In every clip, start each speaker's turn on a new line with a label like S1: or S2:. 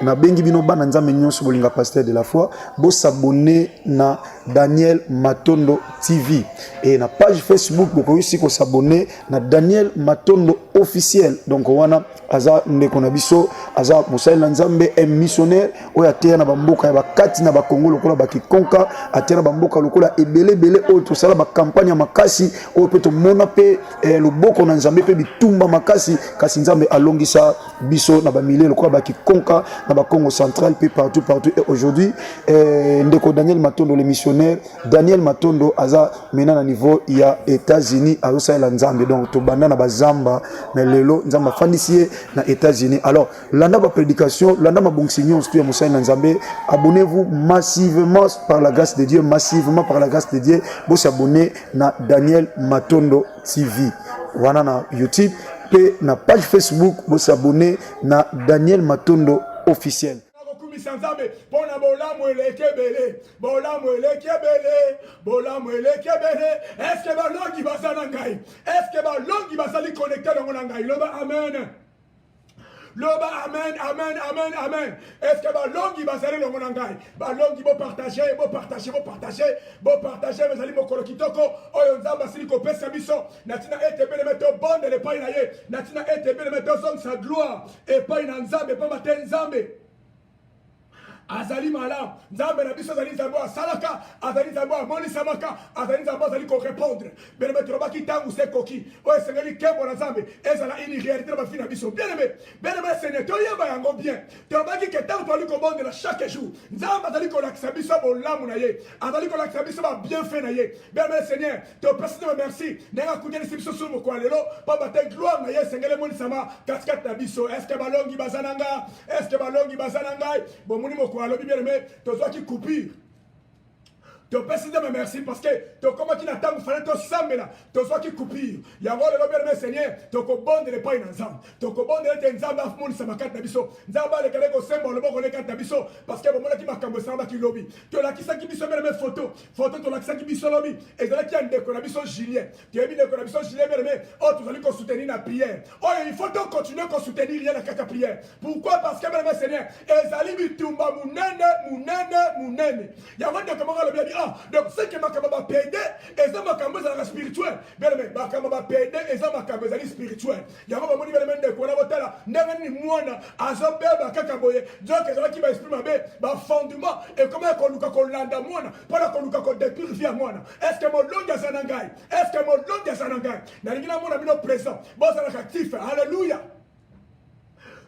S1: na bengi bino bana nzambe nyonso bolinga pasteur de la foi bo s'abonner na Daniel Matondo TV et na page Facebook boko aussi ko s'abonner na Daniel Matondo officiel. Donc wana aza ndeko na biso aza mosali nzambe un missionnaire oya tea na bamboka ya bakati na bakongo lokola bakikonka atea na bamboka lokola ebele oyo tosala ba campagne ya makasi oyo pe to mona pe loboko na nzambe pe bitumba makasi kasi nzambe alongisa biso na bamile lokola bakikonka na Congo central puis partout et aujourd'hui ndeko Daniel Matondo le missionnaire Daniel Matondo aza maintenant na niveau ya États-Unis à Osala Nzambe donc to banda na bazamba mais lelo nzamba fandisier na États-Unis. Alors landa ba prédication landa ma bonsignon studio Mosala Nzambe, abonnez-vous massivement par la grâce de Dieu, massivement par la grâce de Dieu, vous s'abonner na Daniel Matondo TV wana na YouTube pe na page Facebook vous s'abonner na Daniel Matondo officiel.
S2: Est-ce que balongi basana ngai? Est-ce que balongi basali connecté dans mon ngai? Loba amen. Loba amen, amen, amen, amen. Est-ce que balongi basali dans mon ngai? Balongi bo partager, bo partager, bo partager, bo partager mais ali mo kolokitoko oyo nzamba sili ko pesa biso. Natina ete bele meto bonde le pai na ye. Natina ete bele meto son sa gloire et pai na nzambe pa maten nzambe. Azali malam, nzambe na biso azali nzambe asalaka, azali nzambe amoni samaka, azali nzambe azali ko répondre. Bien aimé, trobaki tangu se koki. O esengeli kembo na nzambe, ezala une réalité na bafina biso. Bien aimé, Seigneur, to yeba yango bien. Trobaki ke tangu to ali ko bonde la chaque jour. Nzambe azali ko lakisa biso bolamu na ye. Azali ko lakisa biso ba bienfait na ye. Bien aimé Seigneur, te précise merci. Nenga kudeli biso sur mo kwalelo, pa baten gloire na ye sengeli moni sama kaskat na biso. Est-ce que balongi bazananga? Est-ce que balongi bazananga? Bon moni mo alors bien aimé, tu dois qui coupure. Tu précises me merci parce que tu comment tu n'attends pas ton sang là, tu dois qui coupure. Il y a le bien aimé Seigneur, tu bonde les pas ensemble. Tu bonde les ensemble à fond ça ma carte biso. Nzamba le kale ko symbole bon les carte biso parce que bon là qui m'a cambo samba qui lobby. Tu là qui ça qui biso bien aimé photo tu là qui ça qui biso lobby et là qui a ndeko na biso Julien. Tu as mis ndeko na biso Julien bien aimé. Oh tu vas lui soutenir la prière. Oh il faut donc continuer à soutenir rien la caca prière. Pourquoi? Parce que bien aimé Seigneur, ezali bitumba munene. Il y a un de comment le bien dit donc ce que ma kamba pédé et ça ma kamba ça spirituel bien aimé ma kamba pédé et ça ma kamba ça spirituel il y a un moment bien aimé de quoi la botala ndengani mwana azobe ba kakaboye donc ça qui va exprimer ba fondement et comment qu'on luka ko landa mwana para qu'on luka ko détruire via mwana est-ce que mon longa sanangai na lingina mwana bino présent bon ça la actif alléluia.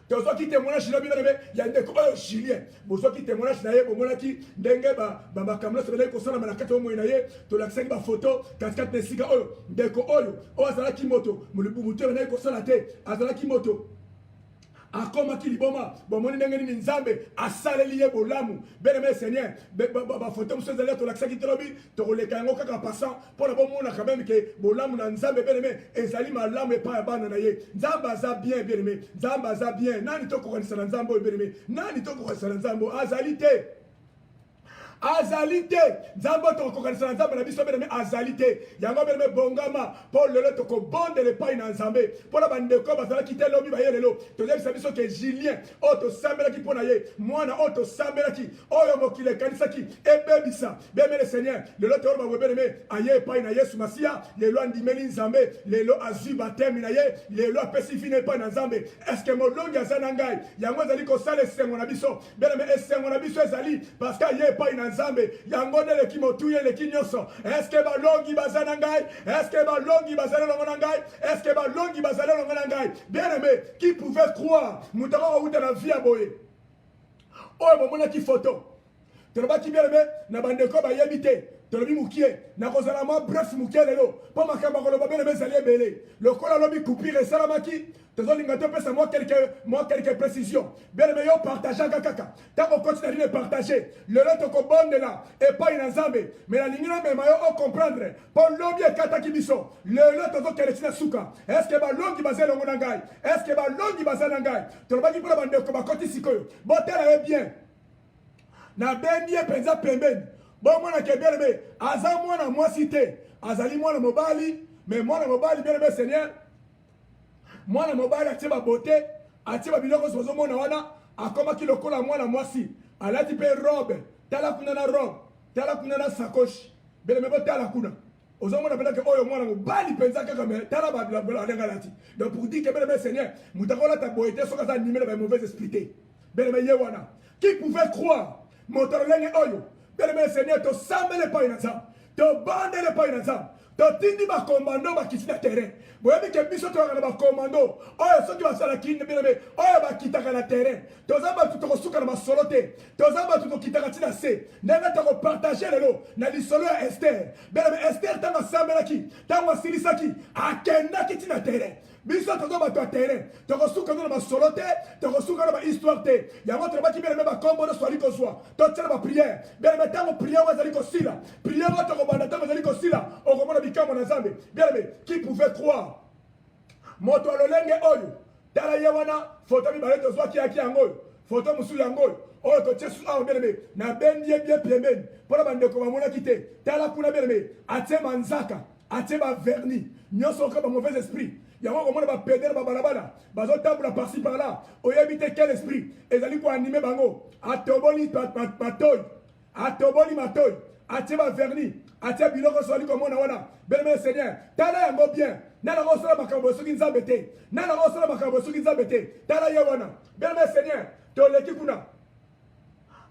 S2: Tu as qui témoignage là bien aimé, il y a des Julien. Vous qui témoignage là, vous mona qui dengue ba kamla se belé ko sala malakati o moina ye, to la ba photo, cascade de siga oyo, deko oyo, o azala ki moto, mo le bubuto na ko sala te, azala ki moto. Akoma kiliboma bomoni ndenge ni nzambe asaleli ye bolamu bien aimé Seigneur ba photo muso zali to lakisa kitolobi to koleka yango kaka passant pour la bomona quand même que bolamu na nzambe bien aimé ezali malamu pa ya bana na ye nzambe aza bien aimé nzambe aza bien nani to kokanisa na nzambe bien aimé nani to kokanisa na nzambe azali te azalité nzambo to kokanisa nzambe na biso bene azalité yango bene bongama pour lelo to ko bonde le pai na nzambe pour la bande ko bazala kite lobi ba yelelo to yebisa biso ke Julien auto sambela ki pona ye mwana auto sambela ki oyo mokile kanisa ki ebebisa bene le Seigneur lelo to ba bene aye pai na Yesu Masia lelo andimeli nzambe lelo azuba temi na ye lelo apesifine pai na nzambe est-ce que molongi azana ngai yango ezali ko sala esengo na biso bene esengo na biso ezali parce que aye pai na nzambe yango ndele ki motuye le ki nyoso est-ce que balongi bazana ngai est-ce que balongi bazana longa ngai est-ce que balongi bazana longa ngai bien aimé qui pouvait croire mutaka ou dans la vie aboye oh momona ki photo toloba ki bien aimé na bandeko ba yebite tolobi mukie na kozala ma bref mukie lelo po makamba ko loba bien aimé zali ebele lokola lobi coupure salamaki tozolinga to pesa moi quelques précisions bien aimé yo partager kaka tango continue de partager le loto ko bonde là et pas une nzambe mais la ligne mais mayo on comprendre pour lobi kata kibiso le loto zo kelechina suka est-ce que ba longi bazelo ngona ngai est-ce que ba longi bazana ngai to ba ki pour bande ko ba koti sikoyo botela bien na bendie penza pembeni bon mwana ke bien aimé aza mwana mwasi te azali mwana mobali mais mwana mobali bien aimé Seigneur mwana mobali atie ba beauté atie ba biloko sozo mona wana akomaki lokola mwana mwasi alati mpe robe tala kuna na robe tala kuna na sacoche beleme botala kuna ozomona mpena ke oyo mwana mobali mpenza kaka me tala babilenge alati donc pour dire ke beleme seigneur moto akolata boye te soki aza anime na bamauvais esprit te beleme ye wana qui pouvait croire moto lolenge oyo beleme seigneur tosambele epai na nzambe tobandele epai na nzambe totindi bakomando bakiti na terrain boyebi ke biso tolaka na bakomando oyo soki basalaki beleme oyo bakitaka na terrain toza bato tokosuka na masolo te toza bato tokitaka ntina se ndenge tokopartage lelo na lisolo ya ester beleme ester ntango asambelaki ntango asilisaki akendaki ntina terrain biso toza bato ya terrain tokosuka na masolo te tokosuka na bahistoire te yango tolobaki beleme bakombo nyonso ali kozwa totiala bapriere beleme ntango priere oyo ezali kosila priere oyo tokobanda ntango ezali kosila okomona bikambo na nzambe beleme qui pouvait croire moto alolenge oyo tala ye wana foto mibale tozwaki yaki yango oyo foto mosusu yango oyo totie susu awa beleme nabendi ye bie pembeni mpona bandeko bamonaki te tala kuna beleme atie manzaka atie baverni nyonso oka bamauvais esprit yango okomona bapedere babalabala bazotambola parci par là oyebi te quel esprit ezali koanime bango atoboli matoi atoboli matoi atie baverni atie biloko soli komona wana beleme seigneur tala yango bien nana osala makambo soki nzambe te nana osala makambo soki nzambe te tala ye wana beleme seigneur toleki kuna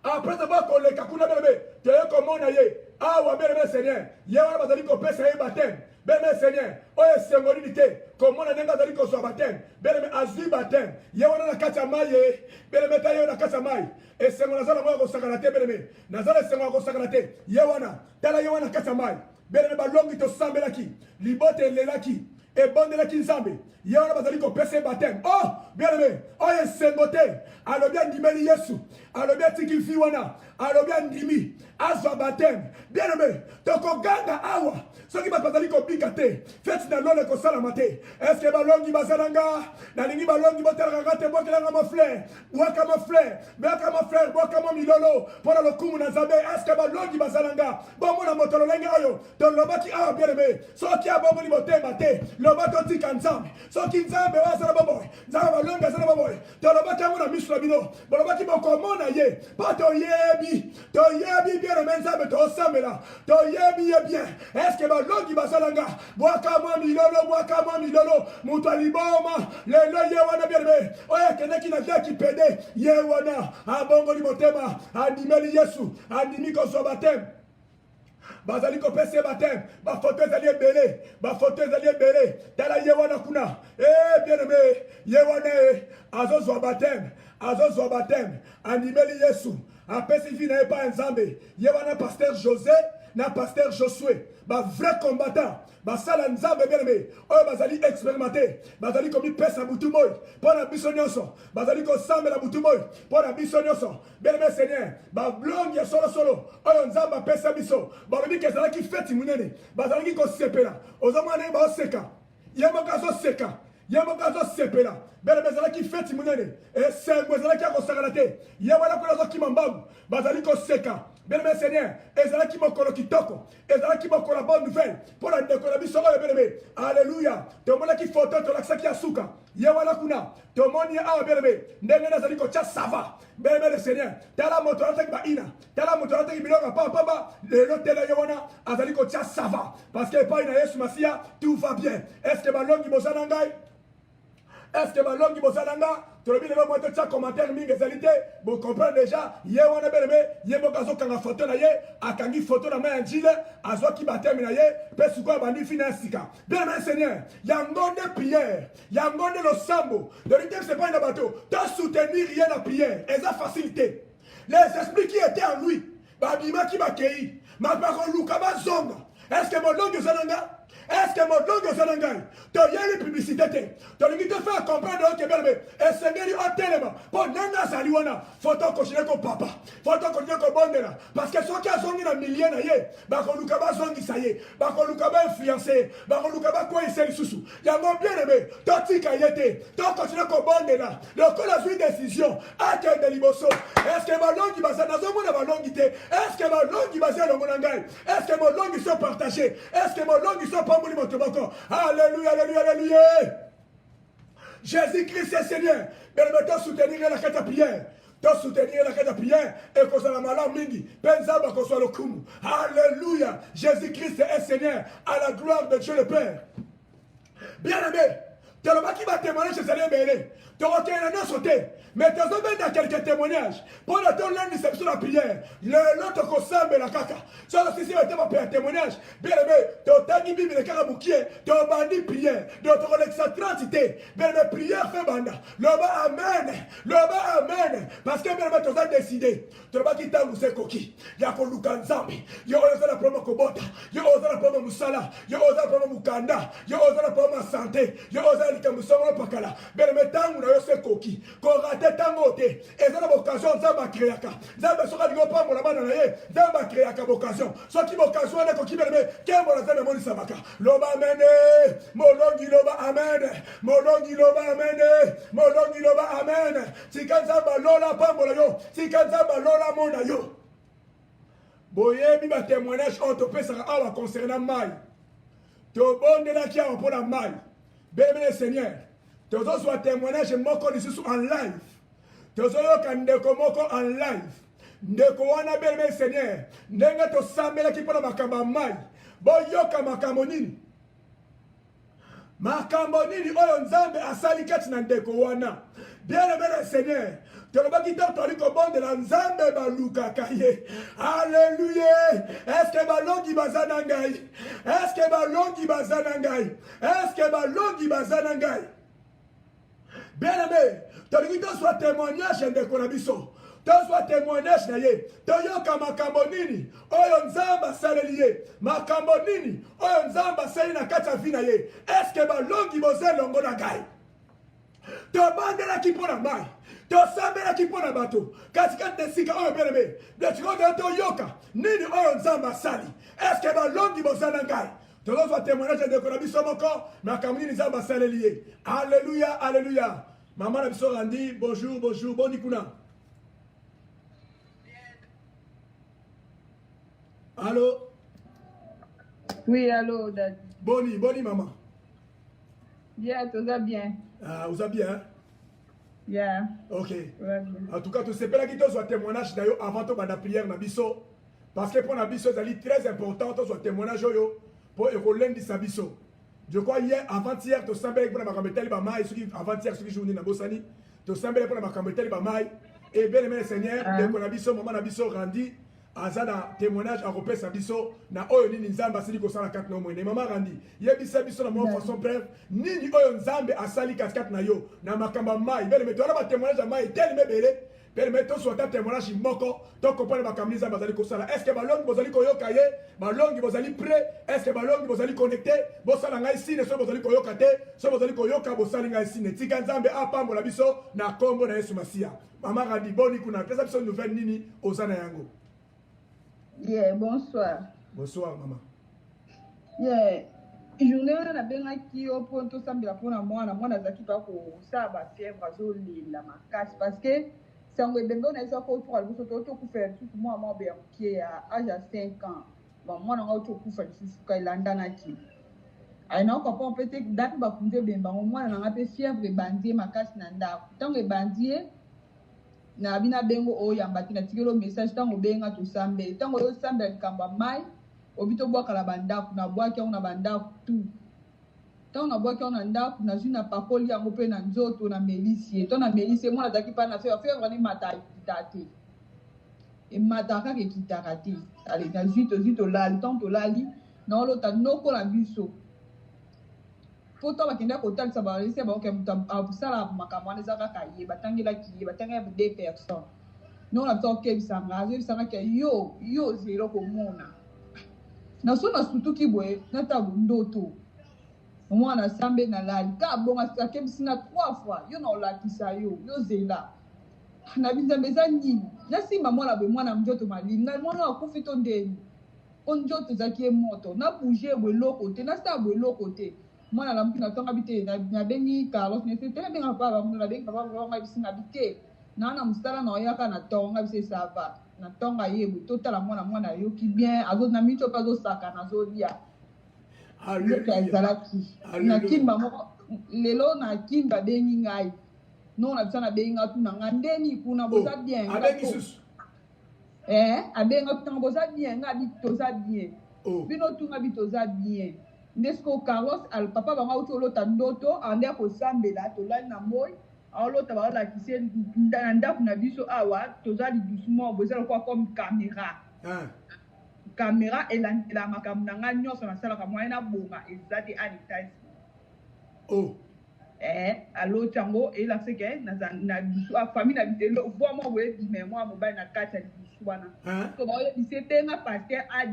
S2: après avoir koleka kuna beleme toye komona ye awa beleme seigneur ye wana bazali kopesa ye bateme beleme seigneur oyo esengolini te komona ndenge azali kozwa bateme beleme azwi bateme ye wana na kati ya mai ye beleme ta ye na kati ya mai esengo naza nango ya kosakana te beleme nazala esengo ya kosakana te ye wana tala ye wana na kati ya mai beleme balongi tosambelaki libote elelaki ebondelaki nzambe ye wana bazali kopesa ye bateme oh bien-aimé oyo esengo te alobi andimeli yesu alobi atiki vi wana alobi andimi azwa bateme bien-aimé tokoganga awa soki bato bazali kobika te feti na lolo ekosalama te eske balongi bazalanga nalingi balongi botalaka nga te bokelanga maflere bwaka maflere bwaka maflere bwaka mwa milolo mpo na lokumu na nzambe eske balongi bazalanga bomona moto lolenge oyo tolobaki awa bien-aimé soki abomoli motema te loba totika nzambe soki nzambe oyo azala boboye nzambe balongi azala boboye tolobaki yango na miso na bino bolobaki bokomona ye mpo toyebi bien-aimé nzambe tosambela toyebi ye bien eske balongi bazalanga bwaka mwa milolo moto aliboma lelo ye wana bien-aimé oyo akendeki na vie kipede ye wana abongoli motema andimeli yesu andimi kozwa bateme bazali kopesa bateme bafoto ezali ebele tala ye wana kuna bien-aimé ye wana azozwa bateme andimeli yesu apesi vi na ye pa nzambe ye wana pasteur José na pasteur Josué vrai combattant basala nzambe bien-aimé oyo bazali expérimenté bazali komipesa butu moi mpo na biso nyonso bazali kosambela butu moi mpo na biso nyonso bien-aimé seigneur bablongi ya solosolo oyo nzambe apesa biso balobi ke ezalaki feti monene bazalaki kosepela ozomona ndenge baoseka ye moko azoseka ye moko azosepela bien-aimé ezalaki feti monene esengo ezalaki ya kosakana te ye wana kuna azokima mbangu bazali koseka bien-aimé seigneur ezalaki mokolo kitoko ezalaki mokolo bonne nouvelle mpo na ndeko na biso oyo bien-aimé alleluya tomonaki foto tolakisaki ya suka ye wana kuna tomoni ye awa bien-aimé ndenge nde azali kotya sava bien-aimé le seigneur tala moto alataki baina tala moto alataki biloko apapamba lelo tela ye wana azali kotya sava parce que epai na yesu masiya tout va bien estce balongi boza na ngai estce balongi boza na nga tolobi lelo mwa totia commentaire mingi ezali te bocomprendre déjà ye wana bien-aimé ye moko azokanga foto na ye akangi foto na mai ya njile azwaki bateme na ye mpe sikoyo abandi fina ya sika bien-aimé seigneur yango nde priere yango nde losambo loliteki sepai na bato tosoutenir ye na priere eza facile te les esprits qui étaient en lui babimaki bakei bakoluka bazonga estce molongi oza na nga est-ce que molongi oza na ngai toyeli publicité te tolingi tofaire comprendre oke bien-aimé esengeli otelema mpo ndenge azali wana foto okontinue kopapa foto okontinue kobondela parce que soki azongi na milie na ye bakoluka bazongisa ye bakoluka bainfluence ye bakoluka bakweyisa lisusu yango bien-aimé totika ye te tokontinue kobondela lokola azwi décision akende liboso est-ce que balongi baza nazomona balongi te est-ce que balongi baza elongo na ngai est-ce que molongi so partage est-ce que molongi so pamboli moto moko alléluia alléluia alléluia Jésus-Christ est Seigneur. Permettez de soutenir la carte à prière. De soutenir la carte à prière et qu'on soit la malade mingi. Pensez qu'on soit le kumu. Alléluia. Jésus-Christ est Seigneur. À la gloire de Dieu le Père. Bien-aimé, tu as le qui va témoigner chez Seigneur Bélé. Tu auras un sauté. Mais tu as dans quelques témoignages. Pour le temps, lundi, c'est sur la prière. L'autre consomme la caca. Ça, c'est si tu as un témoignage. Bien aimé, tu as tani bibi le carabouquier. Tu as bandi prière. Tu as ton excentricité. Bien aimé, prière fait banda. L'homme amen. L'homme amen. Parce que bien aimé, tu as décidé. Tu as qui t'a moussé coquille. Il y a qu'on luka nzambi. Il y a osé la promo kobota. Il y a osé la promo musala. Il y a osé la promo mukanda. Il y a osé la promo santé. Il y a osé la likamusongo pakala. Bien aimé, tangu na yose coquille. Qu'on rate tango te. Et ça l'occasion nzamba créaka. Nzamba soka dingo pa mon amana na ye. Nzamba créaka occasion. So qui occasion na ko ki bien aimé. Kembo na nzamba moni sabaka. Loba amen. Molongi loba amen. Molongi loba amen. Molongi loba amen. Tikanzamba lola pambola yo. Tikanzamba lola mona yo. Boye bi ba témoignage on te pesa awa concernant mai. To bonde la ki a pour la mai. Bébé Seigneur. Tu as soit témoignage moko ici en live. Tu as ndeko moko en live. Ndeko wana bébé Seigneur. Ndenga to sambela ki pona makamba mai. Boyoka makambo nini. Makambo nini oyo nzambe asali kati na ndeko wana. Bien-aimé Seigneur. Tu as dit que la nzambe baluka kaye. Alléluia. Est-ce que balongi bazanangai? Est-ce que balongi bazanangai? Est-ce que balongi bazanangai? Bien-aimé, tu as dit que soit témoignage de Konabiso. Tu soit témoignage na ye. Tu yoka makambo nini. Oyo nzamba saleliye. Makambo nini. Oyo nzamba sali na kata vina ye. Est-ce que balongi bozelongo na gai? Tu bandela ki pona mai. Tu sambela ki pona bato. Katikati de sika oyo bien-aimé. De tikoka to yoka. Nini oyo nzamba sali. Est-ce que balongi bozana ngai? Tu dois témoignage de Konabiso moko. Makambo nini nzamba saleliye. Alléluia, alléluia. Maman na biso randi, bonjour, bonjour, boni kuna. Allô?
S3: Oui, allô, Dad.
S2: Boni, boni maman.
S3: Yeah, tout va bien.
S2: Ah, vous allez bien?
S3: Yeah.
S2: Ok.
S3: Bien.
S2: En tout cas, tu sais pas qui tu sois témoignage d'ailleurs avant de la prière na biso. Parce que pour la biso, c'est très important, tu sois témoignage yo pour écouler sa biso. Je crois hier, avant-hier, tu semblais pour la makambetel bamai, avant-hier, ce qui journée na bosani, tu semblais pour la makambetel bamai. Et bien aimé Seigneur, dès qu'on a biso, maman na biso randi. Azana témoignage européen sa biso na oyo nini nzambe asali kosala kati na omwene mama randi yebisa biso na mo façon bref nini oyo nzambe asali kati na yo na makamba mai bele meto na ba témoignage ya mai tel mebele bele meto so ta témoignage moko to comprendre makambi nzambe asali kosala est-ce que balongi bozali koyoka ye balongi bozali prêt est-ce que balongi bozali connecté bosala ngai sine so bozali koyoka te so bozali koyoka bosali ngai sine tika nzambe apambola biso na kombo na Yesu Masia mama randi boni kuna pesa biso nouvelle nini ozana yango.
S3: Yeah, bonsoir.
S2: Bonsoir, maman.
S3: Yeah. Journée on a bien acquis au point tout ça bien pour moi zaki pas ko ça ba fièvre azoli la makasi parce que ça on est bien on est ça ko pour le to ko faire tout moi bien qui a âge à 5 ans. Bon moi on a to ko faire tout ka landa na ki. Ai non ko peut-être date ba kunde bien ba moi on a pe fièvre bandie makasi na nda. Tant que bandie na bina bengo o yamba tina tikelo message tango benga to sambe tango yo sambe kamba mai obito bwa kala banda na bwa kia una banda tu tango na bwa kia una nda na jina pakoli yango pe na nzoto na melisi to na melisi mwana zaki pa na faire vraiment mata kitati e mata ka ke kitakati ale na zito lali tango lali na olo ta noko la biso poto bakenda kotalisa balisi baoke abusala makambo ezaka kaye batangela ki batanga deux personnes non la toke bisanga azebisanga ke yo zero komona na so na sutuki boye na tabu ndoto mwana sambe na lali ka bonga akebisina 3 fois yo na olakisa yo zela na binzambe za nini na simba mwana boye mwana mjoto malini na mwana akufi to ndeni onjoto zaki moto na bouger boye lokote na sa boye lokote moi la mpina tonga bité na bengi Carlos ne c'était bien pas ba na bengi papa nga bisinga bité na mustala na yaka na tonga bise sava na tonga yebu total mwana yo ki bien azo na mito pas zo saka na zo lia alléluia na kimba moko lelo na kimba bengi ngai non na bisana bengi ngatu na ngandeni kuna boza bien
S2: abengi susu
S3: abenga tanga boza bien ngabi toza bien bino tunga bitoza bien ndesko Carlos al papa banga utolota ndoto ande ko sambela tolali na moy aolota baola kise ndanda kuna biso awa tozali doucement boza kwa comme caméra elandela makambo na nga nyonso nasalaka mwa na bonga ezati anitais alo tango ela seke na biso famille na bitelo vraiment boye bime moi mobile na kati ya biso wana ko ba bise tenga pasteur a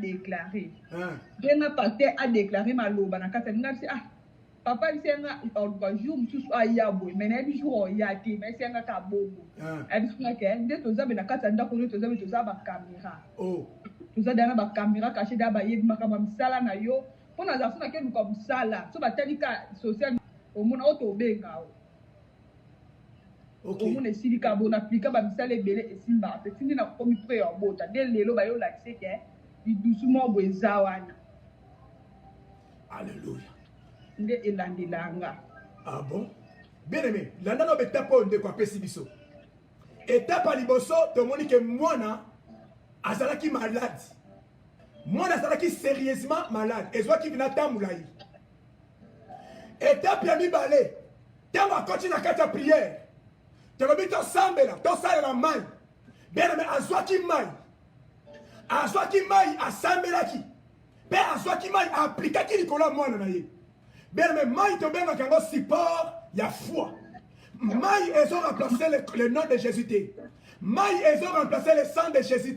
S3: déclaré maloba na kati na bise papa bisenga ba jour mususu aya boye mais na bi jour ya te mais senga ka bongo bisunga ke nde tozabe na kati ya ndako tozabe tozaba caméra toza dana ba caméra caché da ba yebi makamba misala na yo pona za funa ke luka musala so batalika social omona oto benga omona esilika bona aplika bamisala ebele esimba petindi na komi pre ya bota nde lelo bayolakise ke lidusumo bo eza wana
S2: Alléluia.
S3: Nde elandelanga.
S2: Ah bon? Bien aimé, l'andano betapo onde kwa pesi biso. Étape à liboso, te moni que mwana azalaki malade. Mwana azalaki sérieusement malade. Ezwa ki vina tamulayi. Étape ya mibale. Tango akoti na kati ya prière. Te lobi to sambela, to salela mai. Bien aimé, azwaki mai. Azwaki mai asambelaki. Pe azwaki mai aplikaki likola mwana na ye. Bien aimé, mai to benga kango support ya foi. Mai ils ont remplacé le nom de Jésus. Mai ils ont remplacé le sang de Jésus.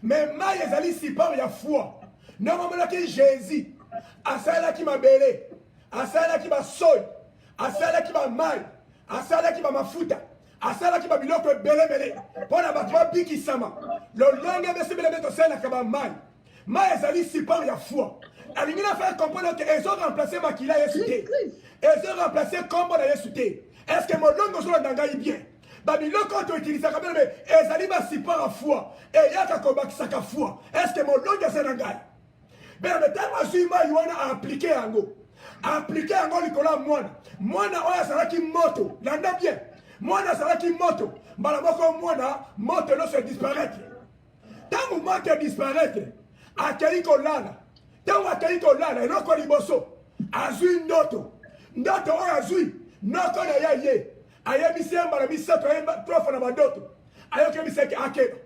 S2: Mais mai ils allaient support ya foi. Normalement que Jésus asala ki mabele, asala ki basoy, asala ki ba mai, asala ki ba mafuta, asala ki ba biloko belebele. Pona ba trois biki sama. Le longue de ce belebele to sala ka ba mai. Mai ils allaient support ya foi. Alors il a fait comprendre qu'ils ont remplacé Makila Yesuté. Ils ont remplacé Kombo na Yesuté. Est-ce que mon longo sur le dangaï bien? Babylone quand on utilise ça comme mais ezali ba support à foi et yaka kobakisa ka foi. Est-ce que mon longo c'est dangaï? Ben le temps azui ma yona appliquer ango. Appliquer ango likola mwana oya saraki moto. Landa bien. Mwana saraki moto. Mbala moko mwana moto no se disparaître. Tant moto disparaître. Akei kolala. Tant akei kolala eloko liboso. Azui ndoto. Ndoto oya azui. Noko na ya ye. Aye bisemba na bisato aye profa na bandoto. Aye ke biseke akeba.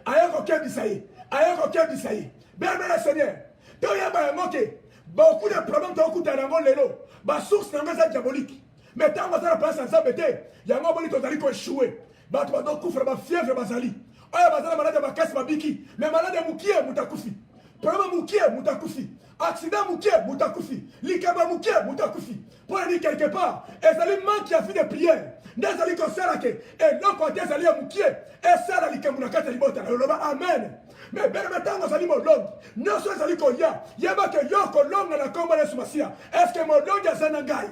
S2: Aye ko ke bisaye. Aye ko ke bisaye. Bien le Seigneur. To ya ba ngoke. Beaucoup de problèmes to kuta na ngolelo. Ba source na ngasa diabolique. Mais tant que ça place ensemble té, ya ngoboli to zali ko échouer. Ba to do kufra ba fièvre bazali. Oya bazala malade ba kasi babiki. Mais malade mukie mutakufi. Problème mukie mutakufi. Accident mukie mutakufi. Likaba mukie mutakufi. Pour dire quelque part, et ça lui manque qui a fait des prières. N'est-ce pas que ça et non quand ils allaient mukie et ça la likamuna kata libota. Amen. Mais ben maintenant ça dit mon long. Non soit ça dit qu'on y a pas que yo ko long na komba na sumasia. Est-ce que mon long ya sanangai?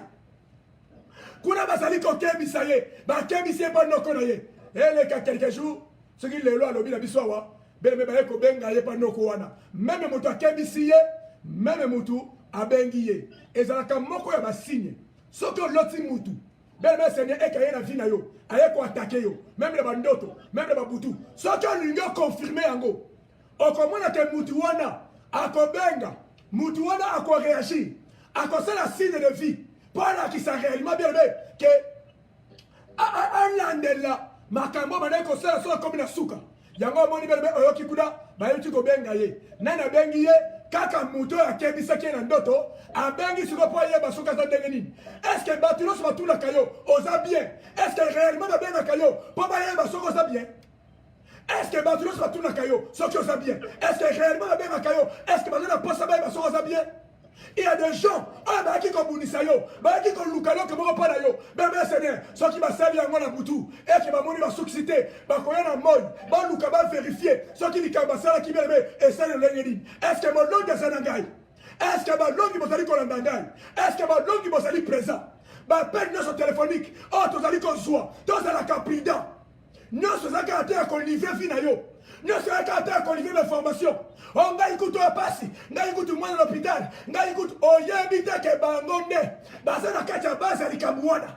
S2: Kuna basali ko kebisaye, ba kebisaye pas no konaye. Et les quelques jours, ce qui les lois lobi la bisowa, ben me ko benga ye pas no ko wana. Même moto kebisaye, même moto abengiye. Et ça la moko ya ba signe. Soko loti mutu. Ben me Seigneur e kaye na vie na yo. Aye ko attaquer yo. Même le bandoto, même le babutu. Soko lingo confirmer yango. Okomona ke mutu wana akobenga. Mutu wana ako réagir. Akosala signe de vie. Voilà qui ça réellement bien que alandela makambo bana ko sala so comme na suka. Yango moni belbe oyoki kuda bayoki ko benga ye. Nana bengi ye kaka muto akebisa ke na ndoto abengi siko po ye basuka za dengeni. Est-ce que batulo so batula kayo oza bien? Est-ce que réellement ba benga kayo po ba ye basuka za bien? Est-ce que batulo so batula kayo so que oza bien? Est-ce que réellement ba benga kayo? Est-ce que bazana posa ba basuka za bien? Il y a des gens, qui ont bonisa yo, qui ont lukalo que mon pas yo, ben Seigneur, ceux qui m'a servi à moi la boutou, et qui m'a moni va succiter, qu'on y a un mode, luka va vérifier, ceux qui l'ont basala qui m'aime, et ça le l'engedi. Est-ce que mon long est sanangai? Est-ce que ma langue est kolandangai? Est-ce que ma langue est présent? Ma peine non téléphonique, tous allez qu'on soit, tous à la caprida. nyonso ezalaka ate ya kolivre vi na yo nyonso ezalaka ate ya kolivre l'information o ngai kutu oyo pasi ngai kutu mwana na hôpital ngai kutu oyebi te ke bango nde baza na kati ya base ya likambo wana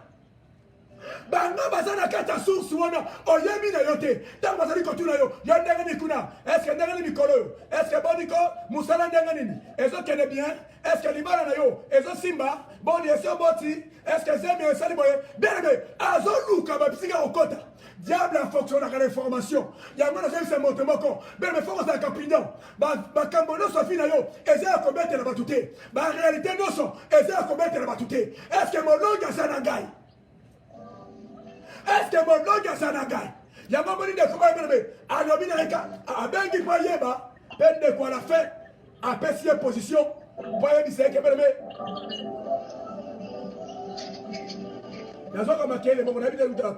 S2: bango baza na kati ya source wana oyebi na yo te ntango bazali kotuna yo yo ndenge nini kuna eske ndenge nini mikolo oyo eske boniko mosala ndenge nini ezokende bien eske libala na yo ezosimba boni esi oboti eske zemi esali boye benebe azoluka bapisika kokota diable afonctionnaka na information yango nazalisa moto moko benebe fo kozalaka prudent bakambo nyonso afi na yo eza ya kobetela bato te barealité nyonso eza ya kobetela bato te eske molongi aza na ngai eske molongi aza na ngai yango moni ndeko oyo benebe alobi na reka abengi mpo ayeba mpe ndeko ala fin apesi ye position mpo ayebisa eke benebe nazoka makele moko nayebi te lutala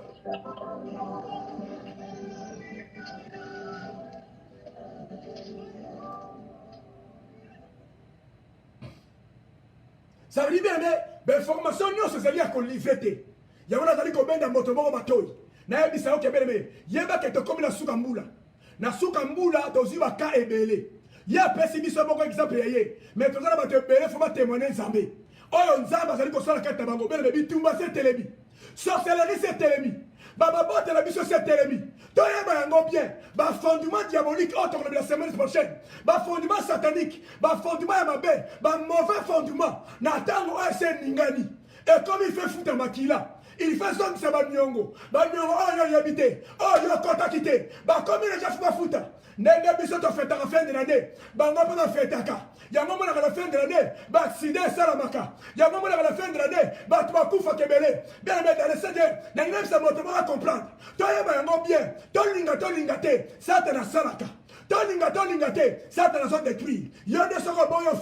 S2: ça veut dire bien bainformation nyonso ezali ya kolivre te yango nazali kobenga moto moko matoi nayebisa yo kebeleme yebake tokomi na suka mbula na suka mbula tozwi baka ebele ye apesi biso moko exemple ya ye mais toza na bato ebele fo batémoigne nzambe oyo nzambe azali kosala kati na bango beleme bitumba se telemi sorcellerie se telemi bababotela biso se telemi toyeba yango bien bafondement diabolique oyo tokolobela semaine prochaine bafondement satanique bafondement ya mabe bamauvais fondement na ntango oyo ese ningani ekomi ife futa makila il fait zongisa baniongo oyo oyebi te oyo okotaki te bakomi deja fu bafuta ndenge biso tofetaka fin de l'année bango mpe bafetaka yango monaka na fin de l'année baaksida esalamaka yango monaka na fin de l'année bato bakufaka ebele bien me dans le seigneur nangi nayebisa moto moko acomprendre toyeba yango bien tolinga te satana asalaka tolinga te satana azodétruire yo nde soko boyo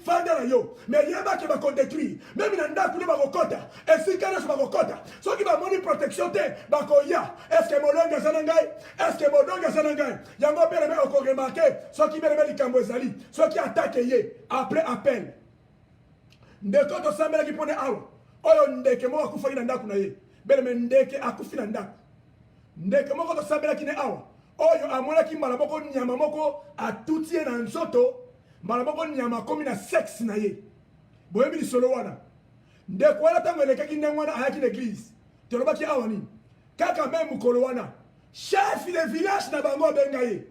S2: fanda na yo mais yebaki bakodétruire meme na ndako nde bakokota esika nyonso bakokota soki bamoni protection te bakoya eske molongi aza na ngai eske modongi aza na ngai yango beleme okoremarke soki beleme likambo ezali soki atake ye après appel ndeko tosambelaki mpone awa oyo ndeke moko akufaki na ndako na ye beleme ndeke akufi na ndako ndeke moko tosambelaki ne awa oyo amonaki mbala moko nyama moko atuti ye na nzoto mbala moko nyama akomi na sexe na ye boyebi lisolo wana ndeko wana ntango elekaki ndenge wana ayaki na église tolobaki awa nini kaka me mokolo wana chef de village na bango abenga ye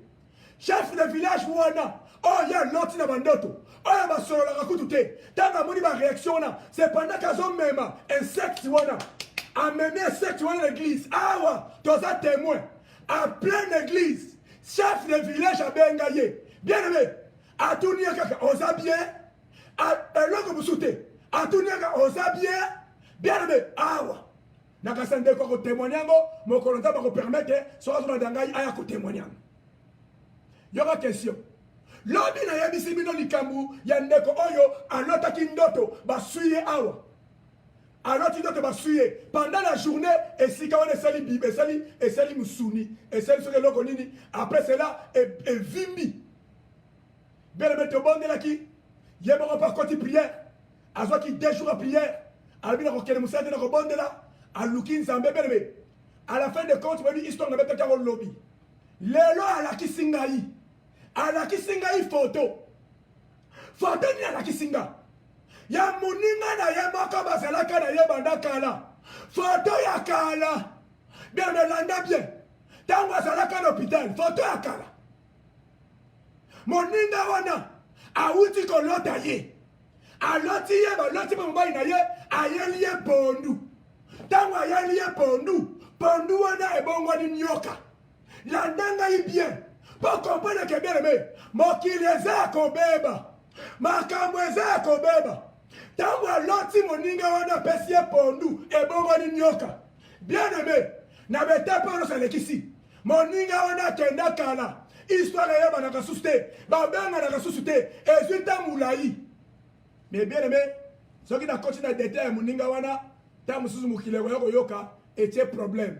S2: chef de village wana oyo ye aloti na bandoto oyo basololaka kutu te ntango amoni baréaction wana cependant kazomema insecte wana amemi insecte wana na église awa toza témoin à pleine église, chef de village à Bengaye. Bien aimé, à tout n'y a qu'à osa bien, à l'autre vous soutez, à tout n'y a qu'à osa bien aimé, awa. Nakasende ko témoignango, mon colonel va vous permettre, soit dans Dangaï, à ko témoignango. Il y aura question. Lobi na yabisi bino likambu, yandeko oyo, à l'autre kindoto, ba suye awa. Alors tu dois te basuyer pendant la journée et si quand on est sali bible et sali musuni et sali sur le logonini après cela et vimbi bien le mettre bon de là qui y a pas quand il prière à soit qui 2 jours à prière à la bien roquer musa de la bon de là à looking zambe bien à la fin de compte on dit histoire n'avait pas le lobby lelo à la kisingai photo ni à la kisinga ya muninga na ye moko bazalaka na ye banda kala foto ya kala bien melanda bien ntango azalaka na hôpital foto ya kala moninga wana awuti kolota ye aloti ye baloti mpe mobali na ye ayeli ye pondu ntango ayeli ye pondu wana ebongwani nyoka landa ngai bien mpo komprendre ke bien aimé mokili eza ya kobeba makambo eza ya kobeba tango aloti moninga wana apesi ye pondu ebongwani nyoka bien aimé na betape oyo salekisi moninga wana akenda kala histoire eyebanaka susu te babenganaka susu te ezwi nta molai mais bien aimé soki nakoti na detail ya moninga wana nta mosusu mokili ekoya koyoka etie problème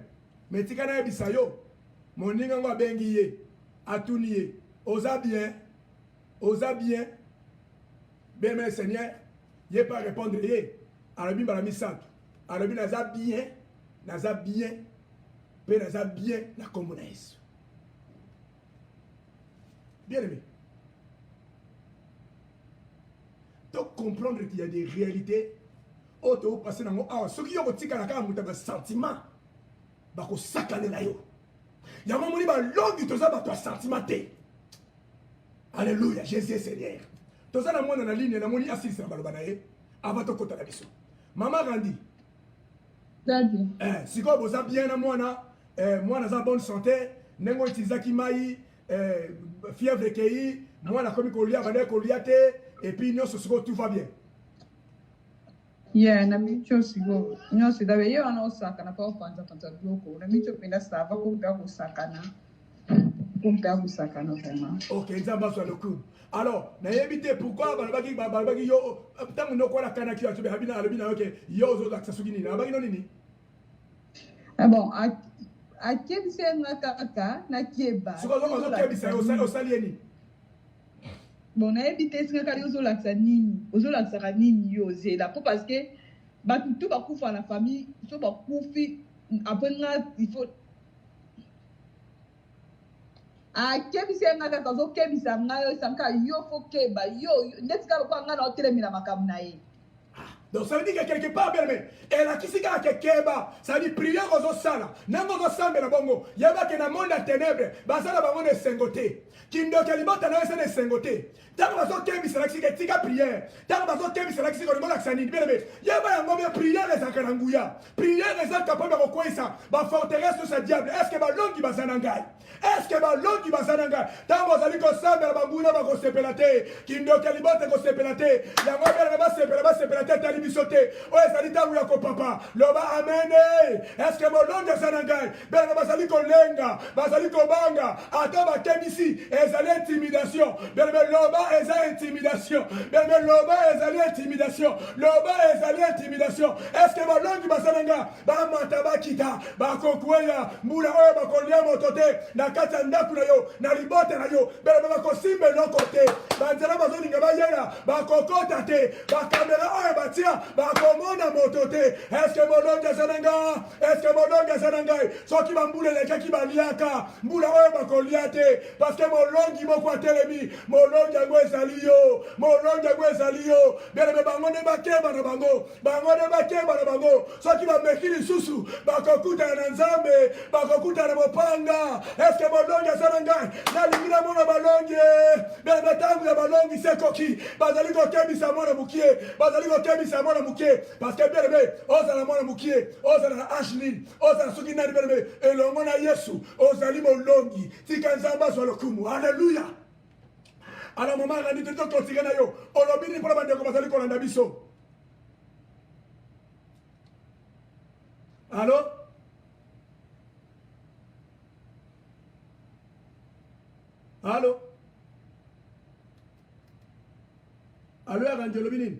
S2: mais tika nayebisa yo moninga ngo abengi ye atuni ye oza bien bien aimé seigneur ye pas répondre ye alobi mbala misato alobi naza bien Père naza bien la communaise. Bien aimé. Donc comprendre qu'il y a des réalités. Auto passer dans ah ce qui ont tika la kama muta sentiment. Ba ko sakane na yo. Ya moni ba longi toza ba to sentimenté. Alléluia, Jésus est Seigneur. Toza na mona na ligne na moni assise na baloba na ye. Avant to kota la biso. Maman Randi.
S3: Daddy.
S2: Si ko boza bien na mwana mwana za bonne santé, nengo itizaki mai fièvre kei, mwana komi ko lia bana ko lia te et puis nyonso siko tout va bien.
S3: Yeah, na micho sigo. Nyosi dawe yo ana osaka na pa panza bloko. Na micho penda sava ko mpa ko sakana. Ko mpa ko sakana vraiment.
S2: OK, nzamba so le coup. Alors, na yebite pourquoi balabaki yo tango no ko la kana ki atobe habina alobina OK, yo zo laksa sugini na baki no nini?
S3: Ah bon, a kebisa nga kaka na keba.
S2: Siko zo kebisa yo salieni.
S3: Bon, na ebite singa kali ozolakisa nini ozolakisaka nini yo ozela po parce que bato to bakufa na famille so bakufi après nga il faut akebisa nga kaka ozokebisa nga yo esanka yo fo keba yo ndeti kaka lokola nga na otelemela makambo na ye.
S2: Donc ça veut dire que quelque part, bien aimé, et la kisika kekeba, ça veut dire prière aux sala, nango aux sambe na bongo, yaba ke na monde à ténèbres, basala bango ne sengote, kindo kelibota na ese ne sengote, tango baso kebi c'est la kisika tika prière, tango baso kebi c'est la kisika on la sanini, bien aimé, yaba yango bien prière les akaranguya, prière les capable de koisa, ba forteresse ce diable, est-ce que ba longi bazanangai, est-ce que ba longi bazanangai, tango bazali ko sambe na banguna ba ko sepelate, kindo kelibota ko sepelate, yango bien ba sepelate bisote o ezali tangu ya papa loba amen. Est-ce que molonga sanangai bela bazali kolenga bazali kobanga ata bakebisi ezali intimidation bela loba ezali intimidation bela loba ezali intimidation loba ezali intimidation. Est-ce que molongi basananga ba mata bakita bakokwela mbula oyo bakolia motote na kati ya ndaku na yo na libote na yo bela bakosimbe no kote banzela bazolinga bayela bakokota te bakamera oyo batia bakomona motote. Est-ce que molonga sananga est-ce que molonga sananga soki bambule leka ki baliaka mbula oyo bakoliate parce que molongi moko atelemi molonga ngo ezali yo molonga ngo ezali yo bele bango ne bakeba na bango soki bamekili susu bakokuta na nzambe bakokuta na mopanga. Est-ce que molonga sananga na limina mona balonge bele batangu ya balongi sekoki bazali ko kebisa mona mukie bazali ko kebisa mona mukie parce que bien aimé ozala mona mukie ozala Ashley ozala soki nani bien aimé elongo na Yesu ozali molongi tika nzamba so lokumu. Alléluia. Alors maman a dit tout continuer na yo olobini pour bande ko bazali ko landa biso. Allô? Allô? Allô Angelo Binin.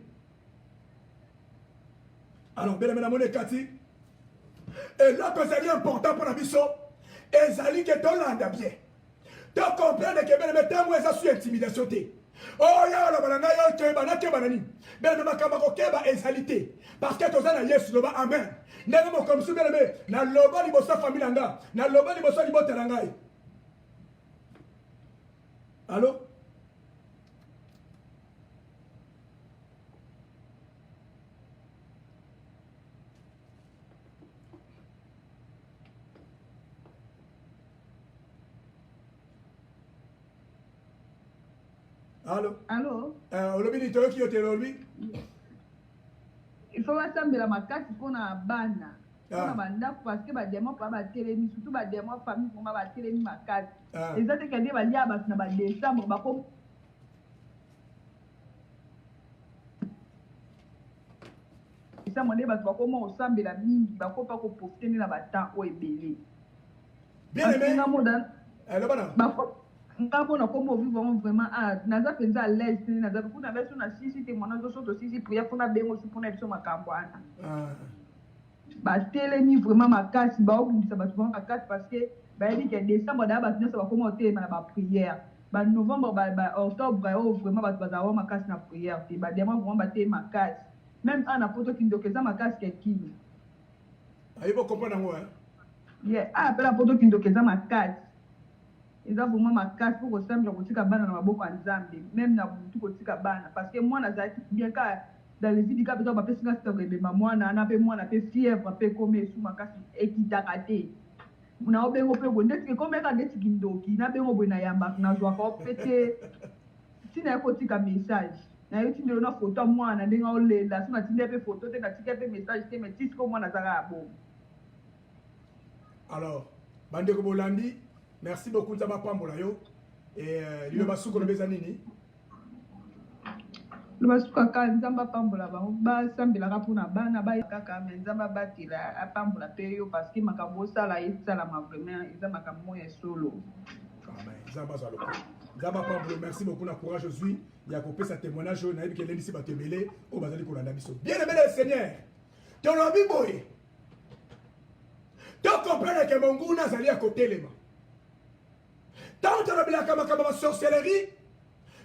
S2: Alors, bien aimé, la Kati. Et là que c'est important pour la biso, et Zali qui est dans l'anda bien. Tu comprends que bien aimé, tant que ça suit intimidation. Oh, ya la balanga ya keba na keba nani. Bien aimé, makamba ko keba ezalité. Parce que tu as Yesu loba amen. N'est pas comme ça bien aimé. Na loba li bossa famille nga. Na loba li bossa li boteranga. Allô? Allô?
S3: Allô?
S2: Olobini to ki otelo lui?
S3: Il faut basambela makasi mpona bana mpona bandako parce que bademo mpa batelemi surtout bademo famille mpoma batelemi makasi eza te kende balia bato na badécembre bako décembre nde bato bakoma kosambela mingi bakopa koprofite nde na batemps oyo ebele
S2: bien aimé
S3: nga mpona koma ovivre vraiment naza mpenza alaise te naza kuna beso na sisi te mwana zosoto sisi priya mpona bengo si mpona biso makambo wana batelemi vraiment makasi baobundisa bato vraiment makasi parce que bayebi ke décembre daya bato nyonso bakoma kotelema na baprière banovembre baoctobre oyo vraiment bato bazala makasi na prière te badema vraiment batelemi makasi même ana poto kindoko eza makasi kekini
S2: ayibo comprendre yango
S3: Yeah, ah, appelle la photo qui est ma carte. Ils ont vraiment ma carte pour que ça me retire bana na maboko ya Nzambe, même na butu kotika bana parce que moi nazaki bien ka dans les vidéos besoin ba pesi ngasi toko ebema mwana na pe mwana pe fièvre pe comme sous makasi ekitaka te. Na obengo pe bo ndeti comme ka ndeti kindoki na bengo bo na yamba na zwa ko pete. Tina kotika message. Na yo tindelo na photo mwana ndenga olela, sima tinde pe photo te na tika pe message te mais tisiko mwana zaka bon.
S2: Alors, Bandeko Bolandi, merci beaucoup de m'avoir parlé. Et le Basuko le Bezanini.
S3: Le Basuko ka nzamba pambola ba sambela ka pona bana ba kaka nzamba batila a pambola peyo parce que makambo sala isala ma vraiment nzamba ka moya solo.
S2: Amen. Nzamba zalo. Nzamba pambola, merci beaucoup na courage Jésus. Il y a coupé sa témoignage na yebi ke lendi si ba tebele o bazali ko landa biso. Bien aimé le Seigneur. Ton envie boy. Tu comprends que mon goût n'a à côté les mains. Tant que tu as la sorcellerie,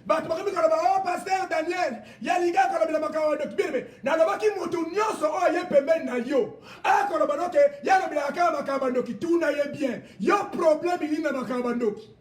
S2: oh, pasteur Daniel, il y a les gars qui ont la sorcellerie. Na la baki mutu nyonso o ye pembe na yo. A ko la banoke ya la bilaka makabandoki tout na ye bien. Yo problème il na makabandoki.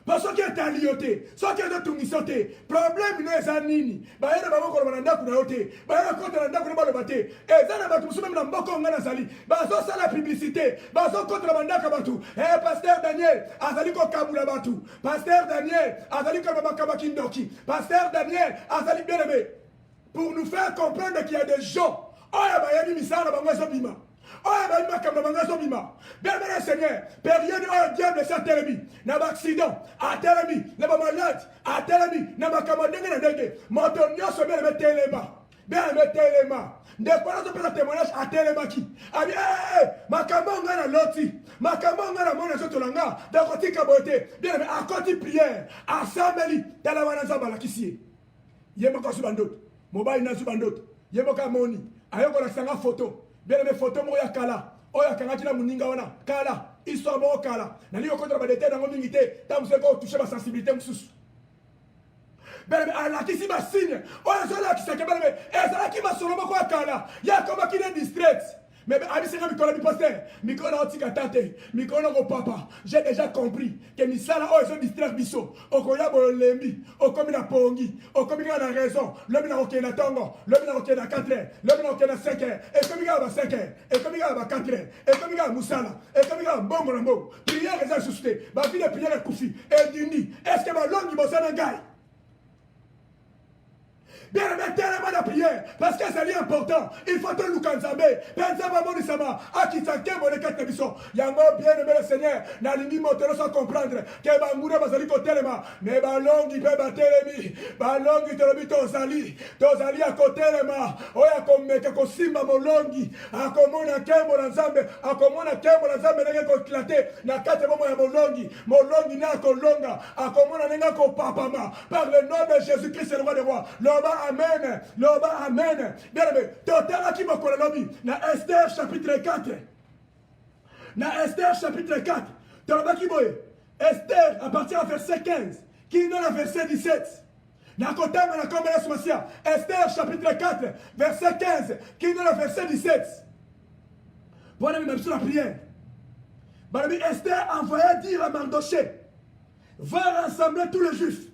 S2: Parce que tu as lioté, soit que tu as sauté, problème n'est pas nini. Bah, il y a des gens qui ont été notés, bah, il y a des gens qui ont été et ça n'a pas tout même dans beaucoup de sali. Bah, ça la publicité, bah, ça contre la banda kabatu. Eh, pasteur Daniel, azali ko kabula batu. Pasteur Daniel, azali ko makabakindoki. Pasteur Daniel, azali bien aimé. Pour nous faire comprendre qu'il y a des gens, oh, bah, il y a des misara bango zobima. Oh, bah, il m'a kamabanga zobima. Bien aimé Seigneur, période où le diable s'est télémi, n'a pas accident, a télémi, n'a pas malade, a télémi, n'a pas kamabanga n'a dégué. Montonio se met le téléma. Bien aimé téléma. Des fois, on peut le témoignage à téléma qui. Ah bien, ma kamanga n'a loti, ma kamanga n'a mon azotolanga, d'un côté kaboté, bien aimé, à côté prière, à Sameli, dans la wanazaba la kissie. Yemoko subandot, mobile na subandot, Yemoka moni, ayoko la sanga photo. Bien aimé photo mo ya kala oya kangaki na muninga wana kala histoire mo kala na liyo kontra ba détail na ngombi ngité tam se ko toucher ma sensibilité mususu bien aimé ala kisi ba signe oya zola kisaka bien aimé ezala ki ba solo mo ko kala ya koma ki ne distraite mais abisenga mikolo mi pasteur mikolo otika tate mikolo ko papa j'ai déjà compris que misala oyo so distraire biso okoya bolembi okomi na pongi okomi na raison lobi na okena tongo lobi na okena 4 heures lobi na okena 5 heures ekomi ga ba 5 heures ekomi ga ba 4 heures ekomi ga musala ekomi ga mbongo na mbongo prière eza susté ba fi de prière kufi et dindi est-ce que ba longi bosana ngai. Bien aimé, tellement de prière, parce que c'est important. Il faut te loukanzambe. Pensez-moi, mon isama, à qui s'en qu'est mon écart de mission. Yango, bien aimé le Seigneur, n'a l'imi montero sans comprendre que Bangoura Basali Kotelema, mais Balongi peut battre l'emi, Balongi te le Tozali à côté lema, Oya comme que Simba Molongi, à Komona Kembo Lanzambe, à Komona Kembo Lanzambe, n'a pas éclaté, n'a qu'à te voir Molongi n'a Kolonga, à Komona n'a pas Papama, par le nom de Jésus-Christ, le roi des rois, l'Oba. Amen. Loba, amen. Bien aimé, Totala qui m'a collé na Esther chapitre 4. Na Esther chapitre 4. Totala qui m'a Esther à partir du verset 15. Qui est dans le verset 17. Na Kotama na Komela Sumasia. Esther chapitre 4, verset 15. Qui est dans le verset 17. Voilà même sur la prière. Barami Esther envoya dire à Mardoché, va rassembler tous les juifs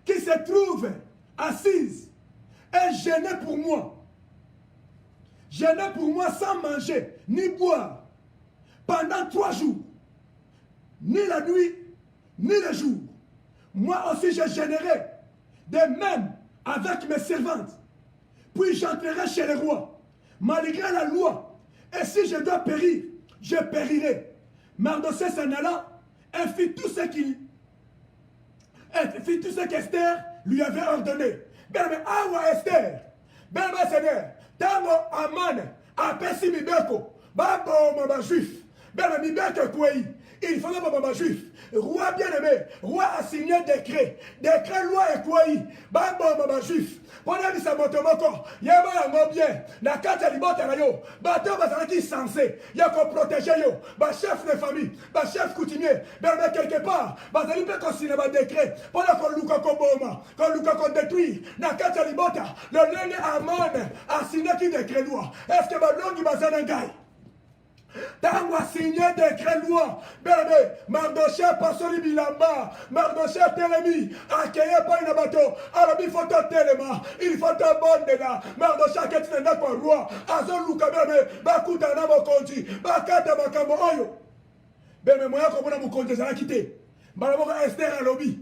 S2: qui se trouvent assise et gênée pour moi. Gênée pour moi sans manger ni boire pendant 3 jours. Ni la nuit, ni le jour. Moi aussi je gênerai de même avec mes servantes. Puis j'entrerai chez le roi, malgré la loi. Et si je dois périr, je périrai. Mardoché s'en alla et fit tout ce qu'Esther lui avait ordonné. Bien mais awa Esther, bien mais Seigneur, tango Aman apesi mibeko, babo mama juif, bien mais mibeko kwei, il faut que mama juif, roi bien aimé, roi a signé décret loi et kwei, babo mama juif. Pona bisa moto moko, yeba yango bien, na kata libota na yo, bato bazalaki censé, ya ko protéger yo, ba chef de famille, ba chef coutumier, ben quelque part, bazali pe ko signé ba décret, pona ko luka ko boma, ko luka ko détruire, na kata libota, le lenge Aman a signé qui décret loi. Est-ce que ba longi bazana ngai? Tango a signé décret loi. Bébé, Mardoché Pasoli Bilamba, Mardoché Telemi, accueilli par une bateau. Alors il faut un téléma, il faut un bon de là. Mardoché qui n'est pas roi. Azon Luka bébé, Bakuta Namokonji, Bakata Makambo Oyo. Bébé, moi, comme on a mon compte, ça a quitté. Malamo Esther à lobby.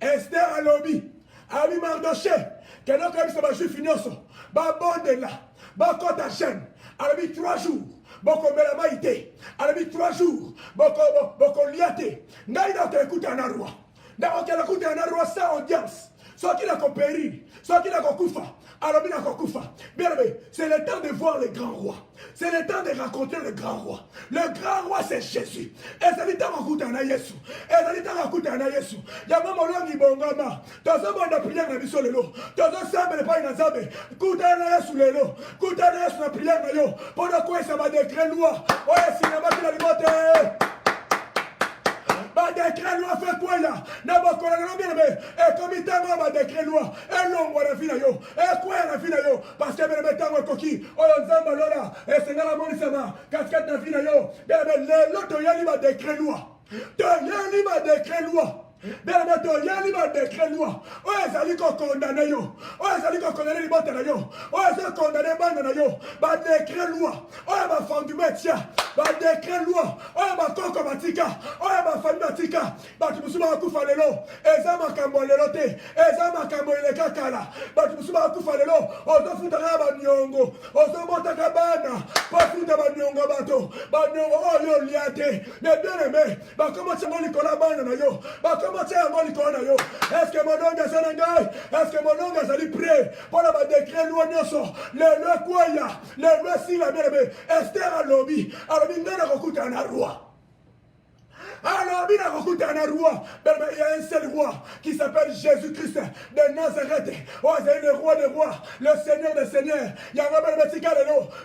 S2: Esther à lobby. Ami Mardoché, qui est donc un juif ignoso. Babon de là, Bakota chaîne. Alors 3 jours. Boko mela maite, alabi 3 jours, boko liate, naïda te écoute un roi, d'abord qu'elle écoute un roi sans audience, soit qu'il a qu'on périt, soit qu'il a qu'on koufa, alabi n'a qu'on koufa. Bien aimé, c'est le temps de voir le grand roi, c'est le temps de rencontrer le grand roi. Le grand roi c'est Jésus. Et c'est le temps d'écouter un Yesu. Et c'est le temps d'écouter un Yesu. Yama molongi bongama, tozo bonda prière na biso lelo, tozo sambe le pa ina zabe, kuta na Yesu lelo, kuta na Yesu na prière na yo, podo quoi ça va décret loi. Oye cinéma qui la limote. Ba décret loi fait quoi là? Na ba kola na bien aimé. Et comme il t'a ba décret loi, et long wala fina yo. Et quoi na fina yo? Parce que bien aimé tango koki, oyo nzamba lola, et c'est ngala moni sama, casquette na fina yo. Bien aimé l'autre yali ba décret loi. To yali ba décret loi. Bien aimé to yali ba décret loi. Oyo zali ko condamné yo. Oyo zali ko condamné libota na yo. Oyo zali condamné banda na yo. Ba décret loi. Oyo ba fondu metia. Ba décret loi. Oyo ba koko batika. Oyo ba famille batika. Ba tumusuma kufa lelo. Eza makambo lelo te. Eza makambo ileka kala. Ba tumusuma kufa lelo. Ozo futa ba nyongo. Ozo mota kabana. Pa futa ba nyongo bato. Ba nyongo oyo liate. Mais bien aimé, ba comment tu moni kola bana na yo. Ba comment tu moni kola na yo. Est-ce que mon nom est Sanangai? Est-ce que mon nom est allé prêt pour la décret loi nyoso. Le kwaya. Le si la bien aimé. Esther à lobby. Alors il n'a pas coûté un roi. Alors, il y a un seul roi qui s'appelle Jésus-Christ de Nazareth. Oh, c'est le roi des rois, le Seigneur des seigneurs. Il y a un roi de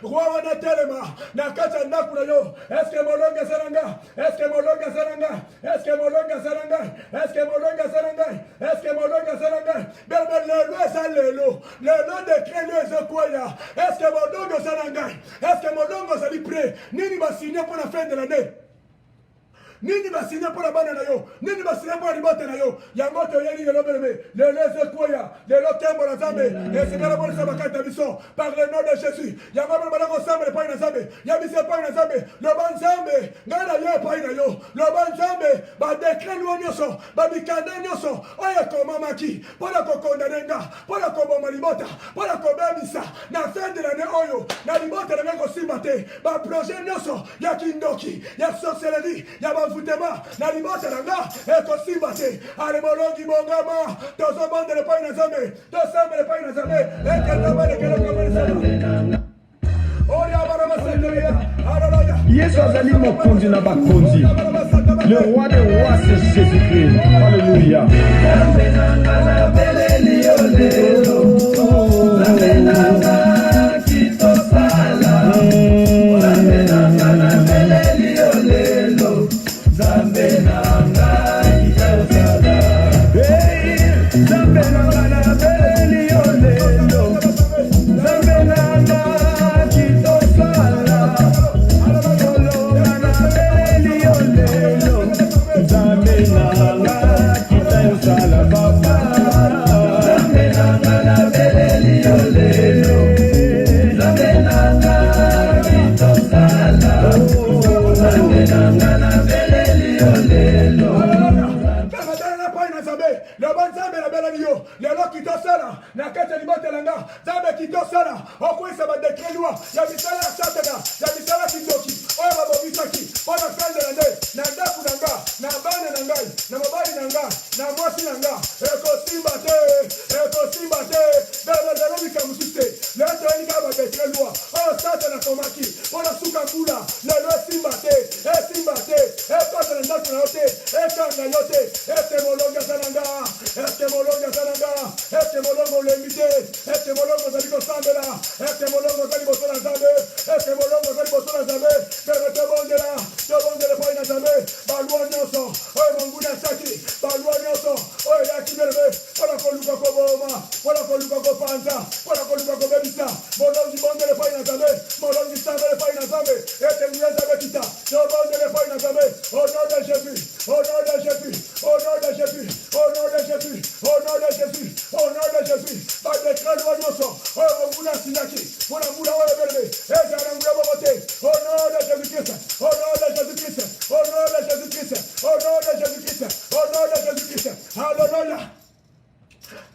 S2: roi Wanatelema. Est-ce que mon longue Saranga? Est-ce que mon longue Saranga? Est-ce que mon longue Saranga? Est-ce que mon longue Saranga? Est-ce que mon longue Saranga? Le loi Salelo, le nom de Créle Zokoya. Est-ce que mon longue Saranga? Est-ce que mon longue Sali prêt? Nini va signer pour la fin de l'année? Nini va signer pour la bande na yo, nini va signer pour la libote na yo. Yango to yeli le lobeleme, le leze koya, le lotembo la zambe, et c'est la bonne sabakata biso par le nom de Jésus. Yango le balako sambe le pain na zambe, yabise pain na zambe, le ban zambe, ngana yo pain na yo, le ban zambe, ba décret lo nyoso, ba bikande nyoso, oya ko mama ki, pour la condamner pour la koboma libota, pour la kobemisa, na fin de l'année oyo, na libota na ngako simbate, ba projet nyoso, ya kindoki, ya sorcellerie, ya futema na libota nanga ekosimbate ale molongi bongama tozobonde le pain na zambe tosambe le pain na zambe ekelabale kelokabale
S4: Yesu azali mokonzi na bakonzi. Le roi des rois c'est Jésus-Christ. Alléluia.
S2: Molongi bonde le pain na zambe, molongi sambe le pain na zambe, ete nguyeza be kita Jésus, au nom de Jésus, au nom de Jésus, au nom de Jésus, va déclarer le nom, oh, vous l'avez signé, vous l'avez bébé, et au nom de Jésus-Christ, au nom de Jésus-Christ, au nom de Jésus-Christ, au nom de Jésus-Christ, au nom de Jésus-Christ, alléluia.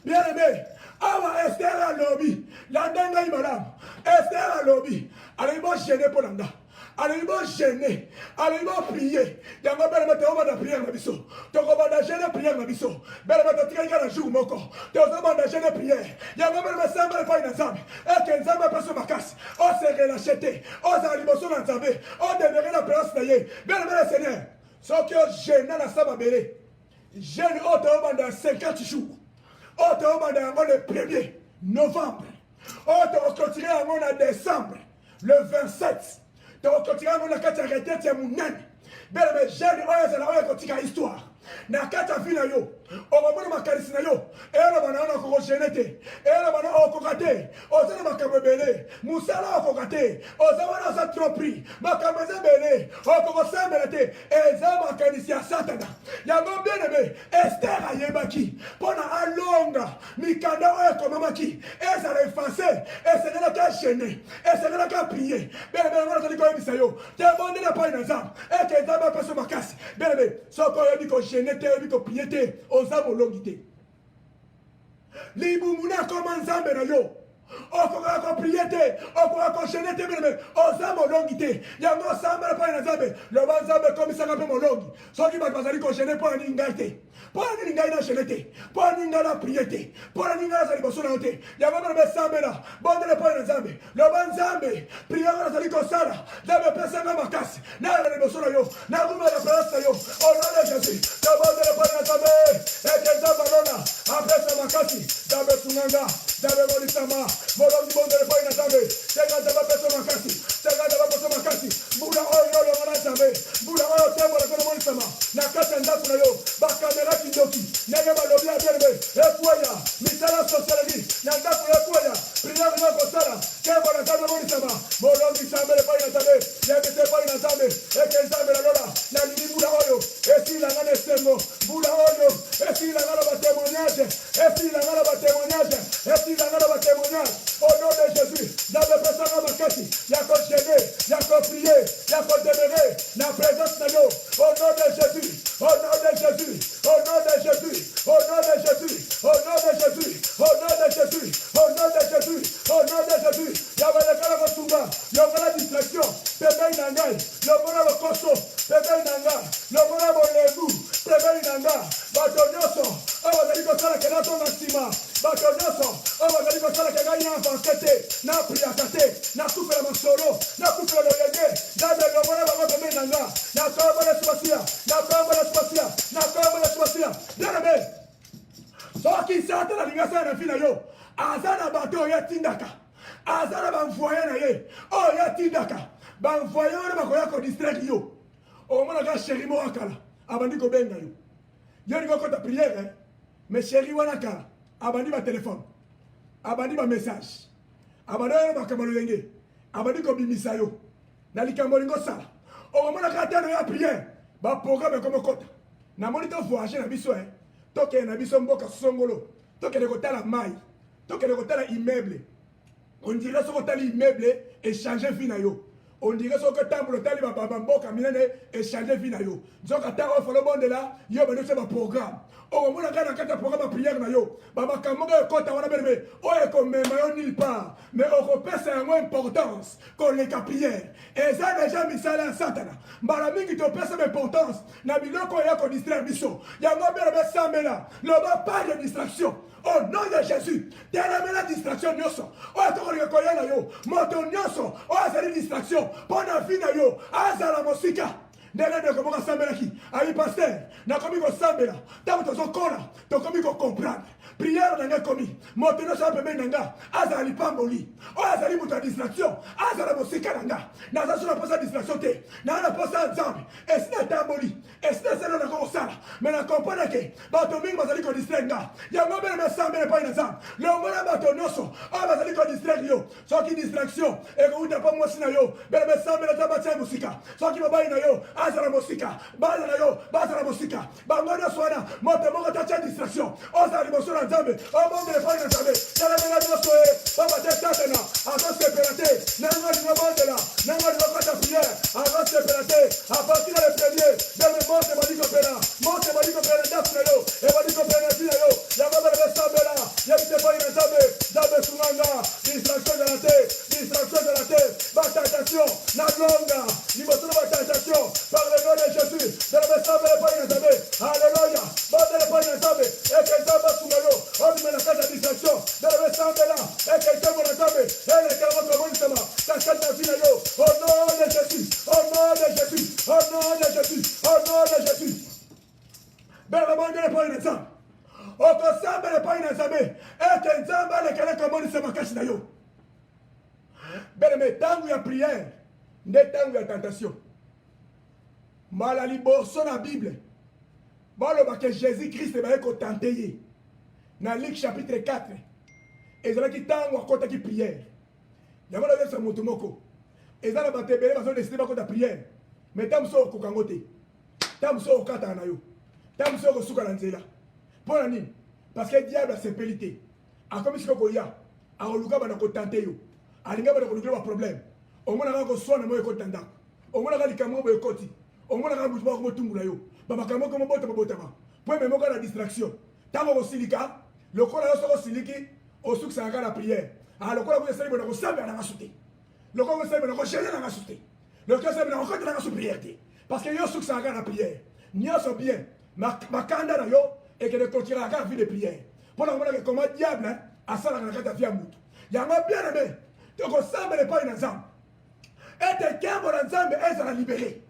S2: Bien-aimé, awa Esther à lobby, la dengue madame, Esther à lobby, allez moi gêner pour l'anda. Allez moi gêner, allez moi prier. Y'a ma belle mettre au bas de prière na biso. Ton combat de gêner prière na biso. Belle mettre tirer la jour moko. Ton combat de gêner prière. Y'a ma belle mettre semble pas une ensemble. Et qu'elle s'en va pas sur ma casse. On s'est relaché. On s'est alimenté dans l'ensemble. On devrait la place d'ailleurs. Belle belle Seigneur. Sauf que gêner la samba belé. Gêne au combat de 50 jours. Au combat de le 1er novembre. On te continuer en décembre. Le 27. Donc, quand tu as la carte arrêtée, tu es mon nani. Belle, mais j'ai une histoire. Na kata vina yo omamona makarisi na yo era bana na ko genete era bana o ko kate o sana makabele musala o ko kate o sana sa tropri makamaze bele o ko sembelete eza makarisi ya satana ya ngobene Esther ayebaki pona alonga mikanda o ko mamaki eza effacer eza na ka gêner eza na ka prier bele ngona ko ko bisayo te bonde na pa ina za e ke za ba peso makasi bele soko yebi ko genete yebi ko prier oza molongite libumuna koma nzambe na yo okoka ko prier te okoka ko gêner te bele oza molongite yango samba pa na nzambe lo banzambe komisaka pe molongi soki ba bazali ko gêner po ni ngaite po ni ngai na gêner te po ni ngai na prier te po ni ngai za liboso na te yango bele samba na bondele pa na nzambe lo banzambe prier na zali ko sala dabe pesa na makasi na liboso na yo na kuma la place yo o nom de Jésus bondele pa na nzambe ekeza balona apesa makasi dabe sunanga dabe bolisama molongi bondele pa na nzambe tega dabe pesa makasi tega dabe pesa makasi bula oyo yo na nzambe bula oyo tembo la kono bolisama na kata ndaku na yo ba kamera kindoki nege balobi ya berbe ekwaya misala sociali na ndaku ya kwaya prière na kosala tembo la kono bolisama molongi sambe pa na nzambe yebete pa na nzambe ekeza la lola na lini bula oyo esi la ngane sembo bula oyo esi la ngana ba témoignage esi la ngana ba témoignage esi la ngana ba témoignage au nom de Jésus dabe pesa na makasi ya ko gêner ya ko prier ya ko demeurer na présence na yo au nom de Jésus au nom de Jésus au nom de Jésus au nom de Jésus au nom de Jésus au nom de Jésus au nom de Jésus au nom de Jésus ya ba le kala ko tunga yo kala distraction pebe na ngai yo kala ko koso pebe na ngai yo kala bo lebu pebe na ngai bato nyonso awa zali ko sala kana to na sima bato nyonso awa zali ko sala kana ina avancete na priaka te na kufela masolo na kufela loyenge na de lomona ba pebe na ngai na ko ba spacia na ko ba spacia na ko ba spacia bien soki satana lingasa na fina yo azana bato ya tindaka azana ba mfoya na ye o ya tindaka ba mfoya na bakoya ko distract yo o mona ka chéri mo akala abandi ko benga yo yoni ko ta prière mais chéri wana kala abandi ba téléphone abandi ba message abandi ba kamalo yenge abandi ko bimisa yo na likambo lingo sala o mona ka tano ya prière ba programme comme kota na monito voyager na biso toke na biso mboka songolo toke de kotala mai toke de kotala immeuble on dirait ce que immeuble échanger vie na yo on dirait ce que tambo tali ba mboka minene échanger vie na yo nzoka taro folo bonde là yo ba no programme o mona kana kata programme prière na yo baba kamoga kota wana berbe o e ko mema yo nulle part mais o ko pesa en importance ko les prière et ça déjà misala satana mbala mingi to pesa importance na biloko ya ko distraire biso ya ngombe be samela lo ba pas de distraction au nom de Jésus tellement la distraction nyoso o to ko ko yana yo moto nyoso o azali distraction pendant vie na yo azala mosika ndele de komoka sambela ki ayi pasteur na komi ko sambela tango tozo kola to komi ko comprendre prière na nga komi moto no sa pembe nanga azali pamboli o azali muta distraction azala mosika nanga na za sona posa distraction te na na posa nzambe esina tamboli esina selo na ko sala mais na comprendre ke ba to mingi bazali ko distraire nga ya ngombe na sambela pa ina nzambe le ngona ba to noso o bazali ko distraire yo so ki distraction e ko uta pa mwasi na yo bele be sambela ta ba tsa musika so ki baba ina yo azala mosika bana na yo bazala mosika bango nyonso wana moto moko tatia distraction ozala liboso na nzambe omondele epai na nzambe talabenga nyonso ye pamba te tatena azosepela te nanga linobondela nanga linokata priere azosepela te apartir le premier bebe mote bali kopela ndafu na yo ebali kopela na vi na yo yango bele besambela yebite epai na nzambe nzambe sunganga distraction ezala te batentation na longa liboso na batentation par le nom de Jésus bele besambela epai na nzambe alleluya bondela epai na nzambe eke nzambe asunga yo obimela kati ya distraction bele besambela eke ntembo na nzambe elekela mokomonisama kakati na vi na yo au nom de Jésus au nom de Jésus au nom de Jésus au nom de Jésus bele bondela epai na nzambe okosambela epai na nzambe eke nzambe alekele komonisama kati na yo bele me ntango ya priere nde ntango ya tentation mbala liboso na bible baloba ke Jésus Christ baye kotante ye na Luc chapitre 4 ezalaki ntango akotaki priere yango nazesa moto moko eza na bato ebele bazodeside bakota priere me ntango mosusu okoka yango te ntango mosusu okokataka na yo ntango mosusu okosuka na nzela mpo na nini parce que diable asepeli te akomi sika koya akoluka bana kotante yo alinga bana kolukela baproblème omonaka koswana mo ekota ndako omonaka likambo bo ekoti omonaka butu bako botumbula yo bamakambo ko mobota babotama po eme moko na distraction ntango kosilika lokola yo soko siliki osukisaka na priere lokola ko esali bona kosambela nanga su te lokola ko esali bona kogele nanga su te lokola esali bona kokota nanga su priere te parce que yo osukisaka na priere nyonso bien makanda na yo ekende kotiraka na vie de priere mpo na komonaka koma diable asalaka na kati ya vie ya mutu yango bien aime tokosambela epai na nzambe ete nkembo na nzambe ezala libere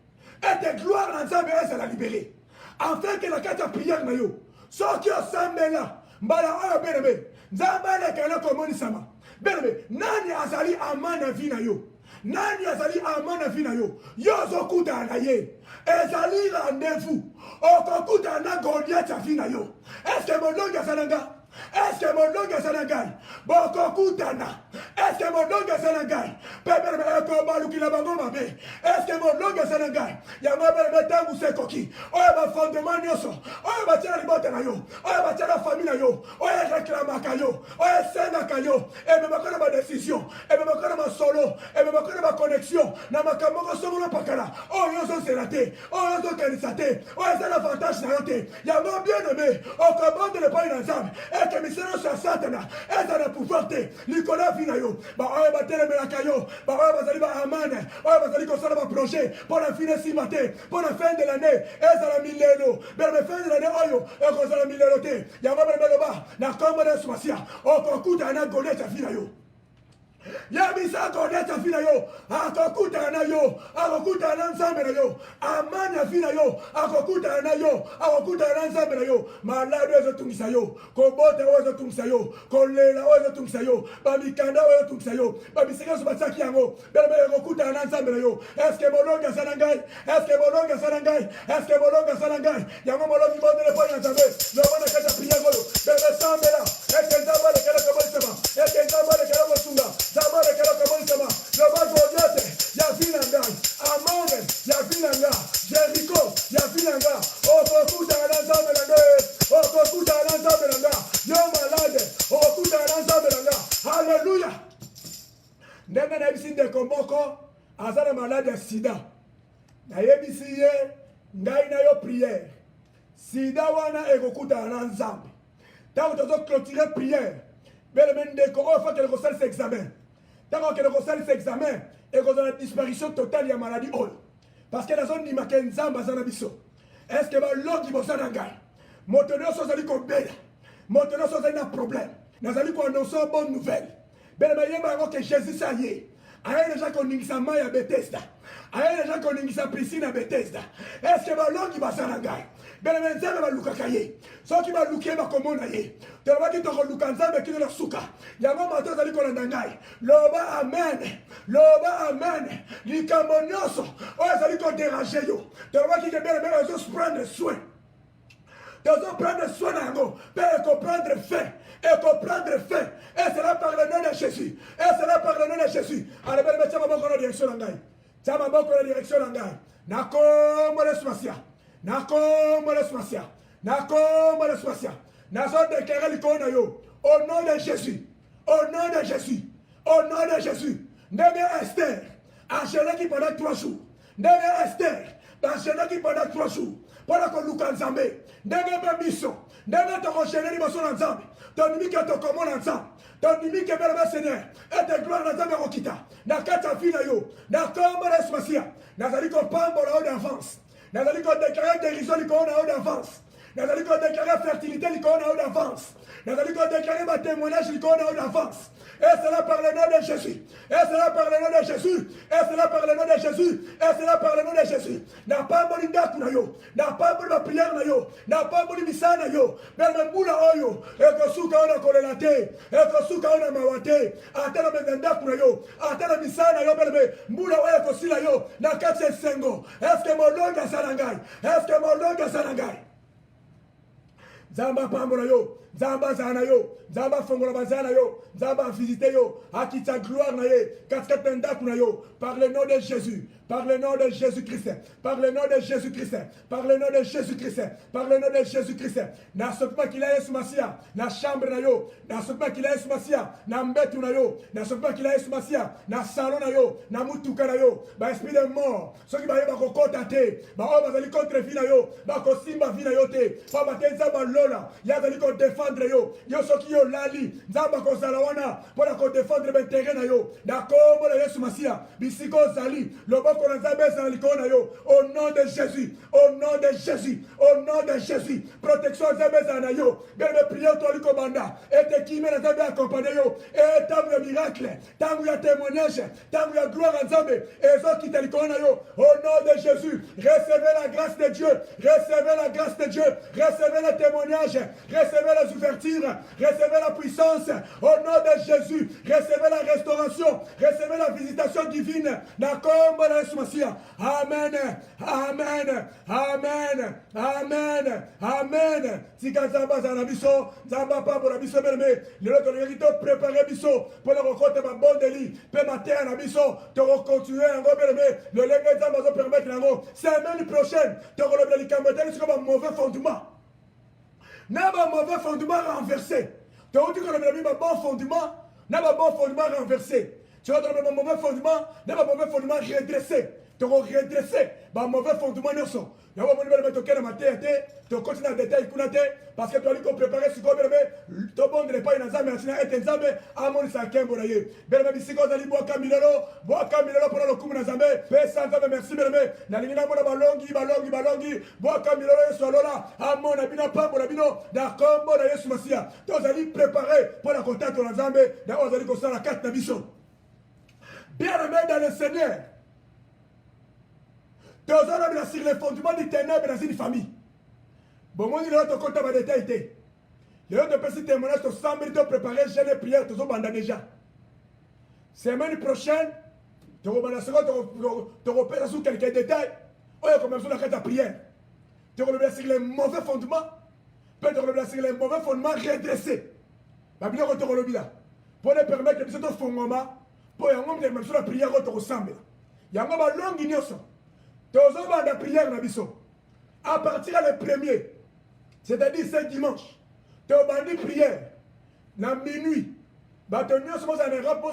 S2: ete gloire na nzambe ezala libere afin ke na kati ya priere na yo soki osambela mbala oyo beneme nzambe alekele komonisama beneme nani azali ama na vi na yo nani azali ama na vi na yo yo ozokutana na ye ezali rendez-vous okokutana na Goliath ya vi na yo eske molongi azala nga eske molongi azala ngai bokokutana eske molongi azala ngai mpe beleme ekobalukila bango mabe eske molongi azala ngai yango beleme ntango sekoki oyo bafondement nyonso oyo batiaka libota na yo oyo batiaka famille na yo oyo ereklamaka yo oyo esengaka yo ememaka na badesizio ememaka na masolo ememaka na baconnexion na makambo moko songo napakala oyo ozozela te oyo ozokanisa te oyo eza na avantage na yo te yango bien aime okobondela epai na nzambe eke misala nyonso ya satana eza na pouvoir te likolo ya vi na yo baoyo batelemelaka yo baoyo bazali baamane oyo bazali kosala baprojet mpo na fine nsima te mpo na fin de l'année ezala milelo beleme fin de l'année oyo ekozala milelo te yango beleme loba na kombo na yesu masiya okokutana na Goliath ya vi na yo yebisa Goliath ya vi na yo akokutana na yo akokutana na nzambe na yo amani ya vi na yo akokutana na yo akokutana na nzambe na yo maladi oyo ezotungisa yo kobota oyo ezotungisa yo kolela oyo ezotungisa yo bamikanda oyo ezotungisa yo babisika nyonso batiaki yango beleme ekokutana na nzambe na yo eske molongi aza na ngai eske molongi aza na ngai eske molongi aza na ngai yango molongi bondele epai na nzambe lomona kati ya priere oyo beleme sambela eke nzambe alekele kobolisama eke nzambe alekele kosunga nzambe alekele kobolisama loba Goliath ya vi na ngai amone ya vi na nga Jericho ya vi na nga okokutana na nzambe na ngai okokutana na nzambe na nga yo malade okokutana na nzambe na nga halleluya ndenge nayebisi ndeko moko aza na malade ya sida nayebisi ye ngai na yo priere sida wana ekokutana na nzambe ntango tozoclotire priere beleme ndeko oyo fakele kosalisa examen ntango okende kosalisa examen ekozala disparition totale ya maladi oyo parce que nazondimaka nzambe aza na biso eske balongi boza na ngai moto nyonso azali kobela moto nyonso azali na problème nazali koannonce bonne nouvelle beleme yeba yango ke jésus aye aye deja koningisa mai ya Bethesda aye deja koningisa piscine ya Bethesda eske balongi baza na ngai beleme nzambe balukaka ye soki baluki ye bakomona ye tolobaki tokoluka nzambe kino na suka yango mato ezali kolanda ngai loba amen loba amen likambo nyonso oyo ezali koderange yo tolobaki ke beleme ezoprendre soin tozoprendre soin na yango mpe ekoprendre fin ekoprendre fin et cela par le nom de Jésus et cela par le nom de Jésus ale beleme tia maboko na direction na ngai tia maboko na direction na ngai na kombo le Masia, na kombo le Masia, na kombo le Masia, na so déclarer l'icône yo, au nom de Jésus, au nom de Jésus, au nom de Jésus, Ndenge Esther, enchaîné qui pendant 3 jours, Ndenge Esther, enchaîné qui pendant 3 jours, pendant qu'on loue Nzambe, Ndenge Bamiso, Ndenge ton enchaîné les morceaux Nzambe, ton ennemi qui te commande ensemble, ton ennemi qui est le Seigneur, et tes gloires Nzambe Rokita, na kata fina yo, na kombo le Masia, nazali ko pambo la haut d'avance, nazali ko déclarer guérison l'icône la haut d'avance, nazali ko déclarer fertilité l'icône la haut d'avance, nazali ko déclarer ma témoignage l'icône la haut d'avance. Et cela par le nom de Jésus. Et cela par le nom de Jésus. Et cela par le nom de Jésus. Et cela par le nom de Jésus. N'a pas moli ndaku na yo. N'a pas moli ma prière na yo. N'a pas moli misa na yo. Belle mbula oyo. Et que suka ona kolelate. Et que suka ona mawate. Atela me ndaku na yo. Atela misa na yo belle mbula oyo ko sila yo. Na katse sengo. Est-ce que mon longa sarangai? Est-ce que mon longa sarangai? Zamba pambola yo. Zamba zana yo, Zamba fongola bazana yo, Zamba visite yo, akita gloire na ye, kaskat ndaku na yo, par le nom de Jésus, par le nom de Jésus-Christ, par le nom de Jésus-Christ, par le nom de Jésus-Christ, par le nom de Jésus-Christ. Na sokma kila Yesu Masia, na chambre na yo, na sokma kila Yesu Masia, na mbetu na yo, na sokma kila Yesu Masia, na salon na yo, na mutuka na yo, ba esprit de mort, soki ba yeba kokota te, ba o bazali contre vie na yo, ba ko simba vie na yo te, ba batenza ba lola, ya zali ko défendre yo, yo soki yo lali, nzamba ko zalawana, pona ko défendre ben terrain na yo, na kombo la Yesu Masia, bisiko zali, loboko na nzambe zali ko na yo, au nom de Jésus, au nom de Jésus, au nom de Jésus, protection nzambe zana yo, bien me prier toi liko banda, et te kime na nzambe accompagner yo, et tangu ya miracle, tangu ya témoignage, tangu ya gloire nzambe, et zo ki te liko na yo, au nom de Jésus, recevez la grâce de Dieu, recevez la grâce de Dieu, recevez le témoignage, recevez les ouvertures, recevez la puissance, au nom de Jésus, recevez la restauration, recevez la visitation divine, na kombo la Yesu Masia. Amen, amen, amen, amen, amen. Tika nzamba zana biso, nzamba pambo na biso belme, lelo toleki to préparer biso, pour le rekote ma bondeli, pe ma terre na biso, to recontinuer yango belme, le lenge nzamba zo permettre yango, semaine prochaine, to kolobela likambo tele siko ba mauvais fondement. N'a pas mauvais fondement renversé. Tu as dit qu'on a mis un bon fondement, n'a pas bon fondement renversé. Tu as dit qu'on a mis un mauvais fondement, n'a pas mauvais fondement redressé. Tu as redressé, un mauvais fondement non son. Il y a un moment où tu as ma tête, tu continues à détailler parce que tu as dit qu'on préparait ce qu'on avait, tu as bon de pas une zame, et un zame, à mon sakin pour aller. Belle même si vous allez boire Camilolo pour le coup de zame, paix sans zame, merci belle même. N'allez pas balongi, boire Camilolo et soit là, à mon abina pas pour l'abino, d'accord, bon d'ailleurs, Sumasia. Tu allez préparer pour la contact de la zame, d'ailleurs, vous allez construire la carte d'ambition. Bien aimé dans le Seigneur. Tu as sur les fondements des ténèbres dans une famille. Bon, moi, il y a un compte à détail. Il y a un petit témoignage, tu as 100 minutes de préparer, j'ai les prières, tu as déjà. Semaine prochaine, tu repères sur quelques détails. Tu as commencé la carte à prière. Tu as sur les mauvais fondements. Peut-être sur les mauvais fondements redressés. La prière, tu as là. Pour les permettre que tu sois fondement, pour y avoir même sur la prière, tu ressembles. Il y a une longue ignorance. Dans la prière, à partir du premier, c'est-à-dire ce dimanche, tu as une prière, à minuit, tu as une repose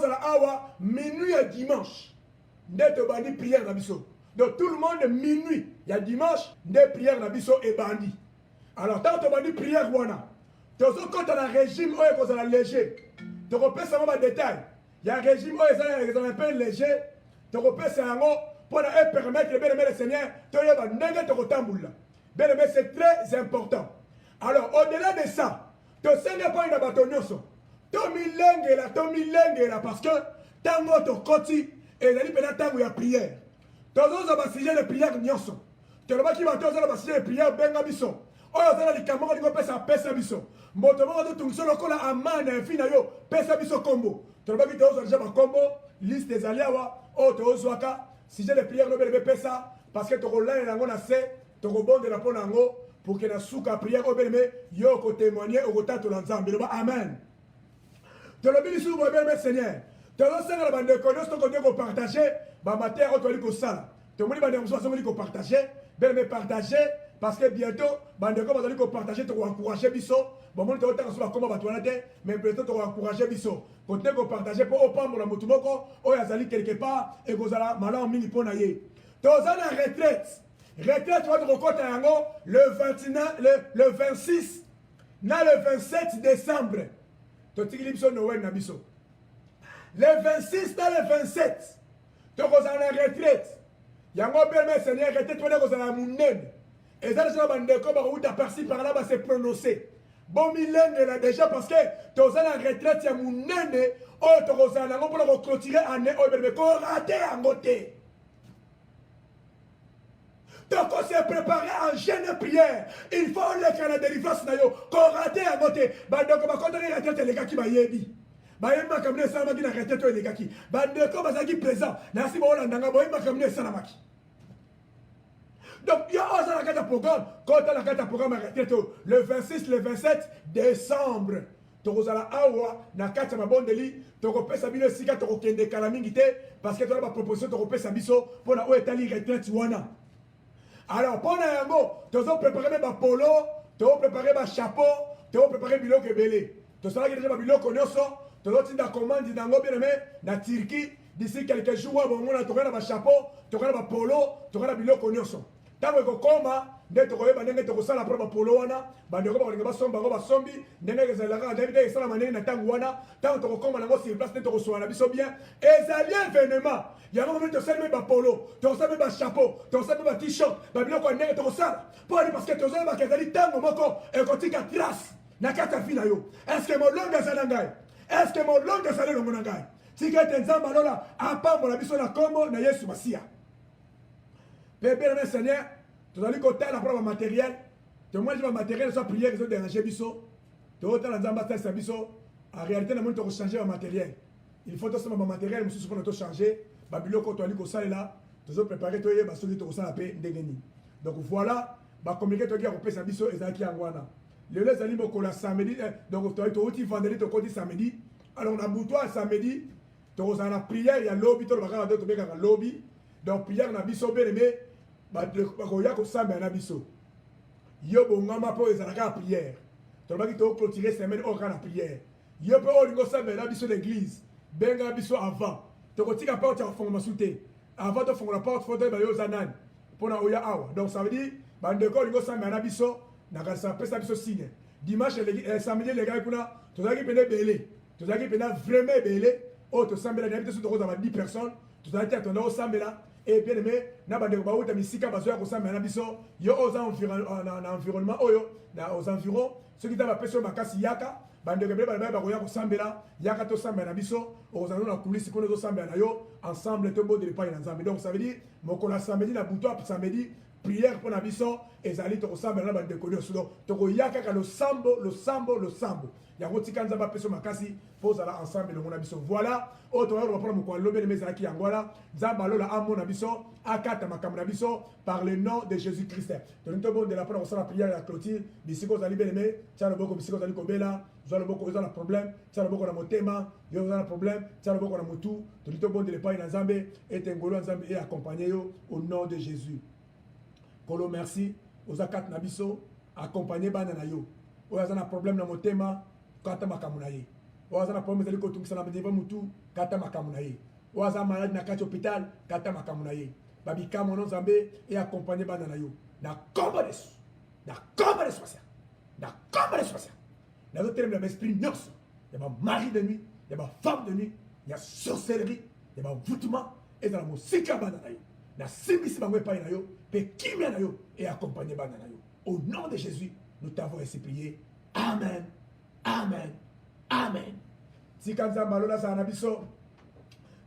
S2: à la awa, minuit et dimanche, tu as une prière. Donc tout le monde, minuit, il y a dimanche, des prières et bandit. Alors, quand tu as une prière, tu as un régime où est léger, tu repères seulement des détails. Il y a un régime où est un peu léger, tu repères seulement. Pour permettre le Seigneur, c'est très important. Alors, au-delà de ça, tu ne pas une abattonoso. Tu là parce que tango to koti et la libération tango ya prière. Tu as sujet de prière nyonso. Tu as qui va te sujet de prière benga biso. Oh, tu as les camarades qui pesa pesa biso. Moto mo to tungso lokola amana fina yo pesa biso combo. Tu as qui te déjà ma combo liste des aliawa oh to ozwaka. Si j'ai les prières, nous devons ça parce que tu as la assez, tu as bon de la ponango pour que la souka prière au bénémé, yo ko témoigner au contact de l'ensemble. Amen. Tu as le béni sous le Seigneur. Tu as le Seigneur la bande de connaissances que tu as partagé, bah matin, tu as dit que ça. Tout le monde va dire partager, bien me partager, parce que bientôt, bandeko va dire partager, tu vas encourager biso. Bon, on va dire comment va tourner, mais bientôt tu vas encourager biso. Continuez à partager pour opambo la motumoko, ou yazali quelque part, et vous allez malin mini pour naïe. Tu vas la retraite. Retraite, tu vas te rencontrer le 26, le 27 décembre. Tu vas te Noël nabiso. Le 26 le 27, tu vas la retraite. Yango bien Seigneur retraite, tu vas la mounene. Et ça, c'est bandeko ba ou par-ci par-là va se prononcer. Bon milène là déjà parce que tu as la retraite ya mounene, oh tu vas la pour clôturer année, oh bébé ko raté en côté. Donc on s'est préparé en jeûne prière. Il faut que la délivrance na yo ko raté en côté. Bandeko ba contre la retraite les gars qui ba yebi. Ba yema comme ça ma qui na retraite les gars qui. Bandeko ba zaki présent. Na si ba olandanga ba yema comme ça na maki. Donc, il y a un programme. Quand tu as un programme le 26, le 27 décembre, tu vas awa na kati ma bondeli, tu vas sabino sika tu vas kende kalamingite parce que tu as ma proposition tu vas sabiso pour na oetali retraite wana. Alors, pour na yango, tu vas préparer ma polo, tu vas préparer ma chapeau, tu vas préparer biloko ebele. Tu vas déjà biloko nyoso, tu vas tinda commande dango bien aimé na Turquie d'ici quelques jours bon on a tourné ma chapeau, tu auras ma polo, tu auras biloko nyoso. Tant que koma ndete koyeba ndenge to kosala pour polo wana bandeko bakolinga basomba ngo basombi ndenge ezalaka ndenge esala manene na tango wana tant to koma nango sur place ndete koswana biso bien ezali événement yango mwe to sala ba polo to sala ba chapeau to sala ba t-shirt ba biloko ndenge to kosala pour parce que to sala ba kezali tango moko ekotika trace na kata fina yo est-ce que mon longue ezala ngai est-ce que mon longue ezala longo na ngai tika tenzamba lola apambola biso na kombo na Yesu Masia. Bien, Seigneur, tu as dit que tu as la matériel. Tu as dit que le matériel soit prière, que déranger biso. Tu as dit que biso. En réalité, nous avons changé le matériel. Il faut que tu aies le matériel, nous avons changé. Babylone, tu as dit que ça est là. Tu as préparé, tu as dit que ça la paix. Donc voilà, tu as communiqué, tu as dit que ça biso et ça qui est en Guana. Le lait, c'est le samedi. Donc tu as dit vendredi, tu as dit samedi. Alors on a boutoir samedi. Tu as la prière, il y a lobby, tu as dit lobby. Donc prière, on a biso bien aimé. Bakoya ko samba na biso yo bongama po ezalaka prière to baki to clôturer semaine au kana prière yo pe o lingo samba na biso l'église benga biso avant to ko tika porte ya fonga masute avant to fonga la porte faut ba yo zanan pona oya awa donc ça veut dire bandeko lingo samba na biso na ka sa pesa biso signe dimanche samedi les gars kuna to zaki pene belé to zaki pene vraiment belé o to samba na biso to ko za 10 personnes to zaki attendre au samba là. Et bien aimé, na bandeko ba uta misika bazoya kosamba na biso yo aux environnement oyo na aux environs ceux qui t'a peso makasi yaka bandeko be ba koya kosambela yaka to samba na biso aux environs na coulisse kono zo samba na yo ensemble to bode pa na nzambe. Donc ça veut dire mokola samedi na buto samedi prière pour na biso ezali to kosambela na bandeko nyonso donc to koyaka ka le sambo yango tika nzamba peso makasi pour ça là ensemble le biso voilà auto on va prendre mon lobe les mezaki yangola nzamba lola amona biso akata makamna biso par le nom de Jésus-Christ. Donc tout bon de la prendre ça la prière la clôture bisiko zali beleme tiens boko bisiko zali kobela zalo boko ezala problème tiens boko na motema yo ezala problème tiens boko na motu tout bon de pas na nzambe et ngolo nzambe et accompagner yo au nom de Jésus. Kolo merci aux akat na biso accompagner bana na yo o ezala problème na motema kata makamuna ye oza na problème zali ko tungisa na bedeva mutu kata makamuna ye oza malade na kati hôpital kata makamuna ye babika mono nzambe et accompagner bana na yo na komba desu na d'autres termes l'esprit nyos il y a mari de nuit il y a femme de nuit il y a sorcellerie il y a voûtement et dans la musique bana na yo na simbisi bangwe pa na yo pe kimia na yo et accompagner bana na yo au nom de Jésus nous t'avons ainsi prié. Amen. Amen. Amen. Si quand Zambalola sa na biso,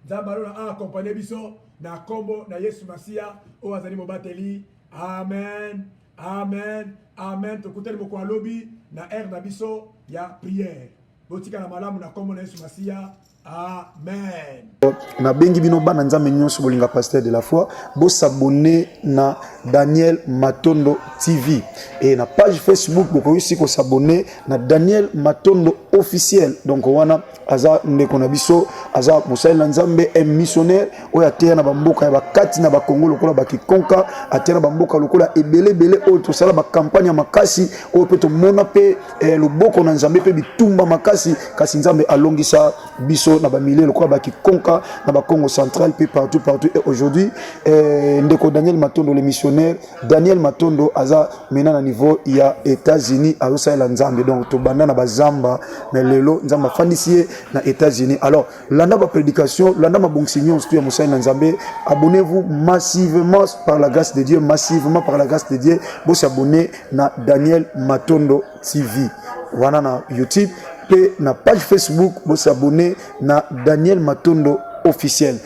S2: Zambalola a accompagné biso na kombo na Yesu Masia o azali mobateli. Amen. Amen. Amen. To kuteli moko alobi na air na biso ya prière. Botika na malamu na kombo na Yesu Masia. Amen.
S1: Na bengi bino bana nzambe nyonso bolinga pasteur de la foi bo s'abonner na Daniel Matondo TV et na page Facebook boko aussi ko s'abonner na Daniel Matondo officiel. Donc wana aza ndeko na biso aza mosaïla nzambe un missionnaire oya terre na bamboka ya bakati na bakongo lokola bakikonka atera bamboka lokola ebele oyo tosala ba campagne makasi oyo pe to mona pe loboko na nzambe pe bitumba makasi kasi nzambe alongisa biso na bamile lokola bakikonka na bakongo central pe partout et aujourd'hui ndeko Daniel Matondo le missionnaire Daniel Matondo aza mena na niveau ya États-Unis azosalela nzambe donc to banda na bazamba na lelo nzamba fandisier na États-Unis. Alors landa ba prédication landa ma bon signon surtout ya mosaïla nzambe, abonnez-vous massivement par la grâce de Dieu, massivement par la grâce de Dieu vous s'abonner na Daniel Matondo TV wana na YouTube pe na page Facebook vous s'abonner na Daniel Matondo officiel.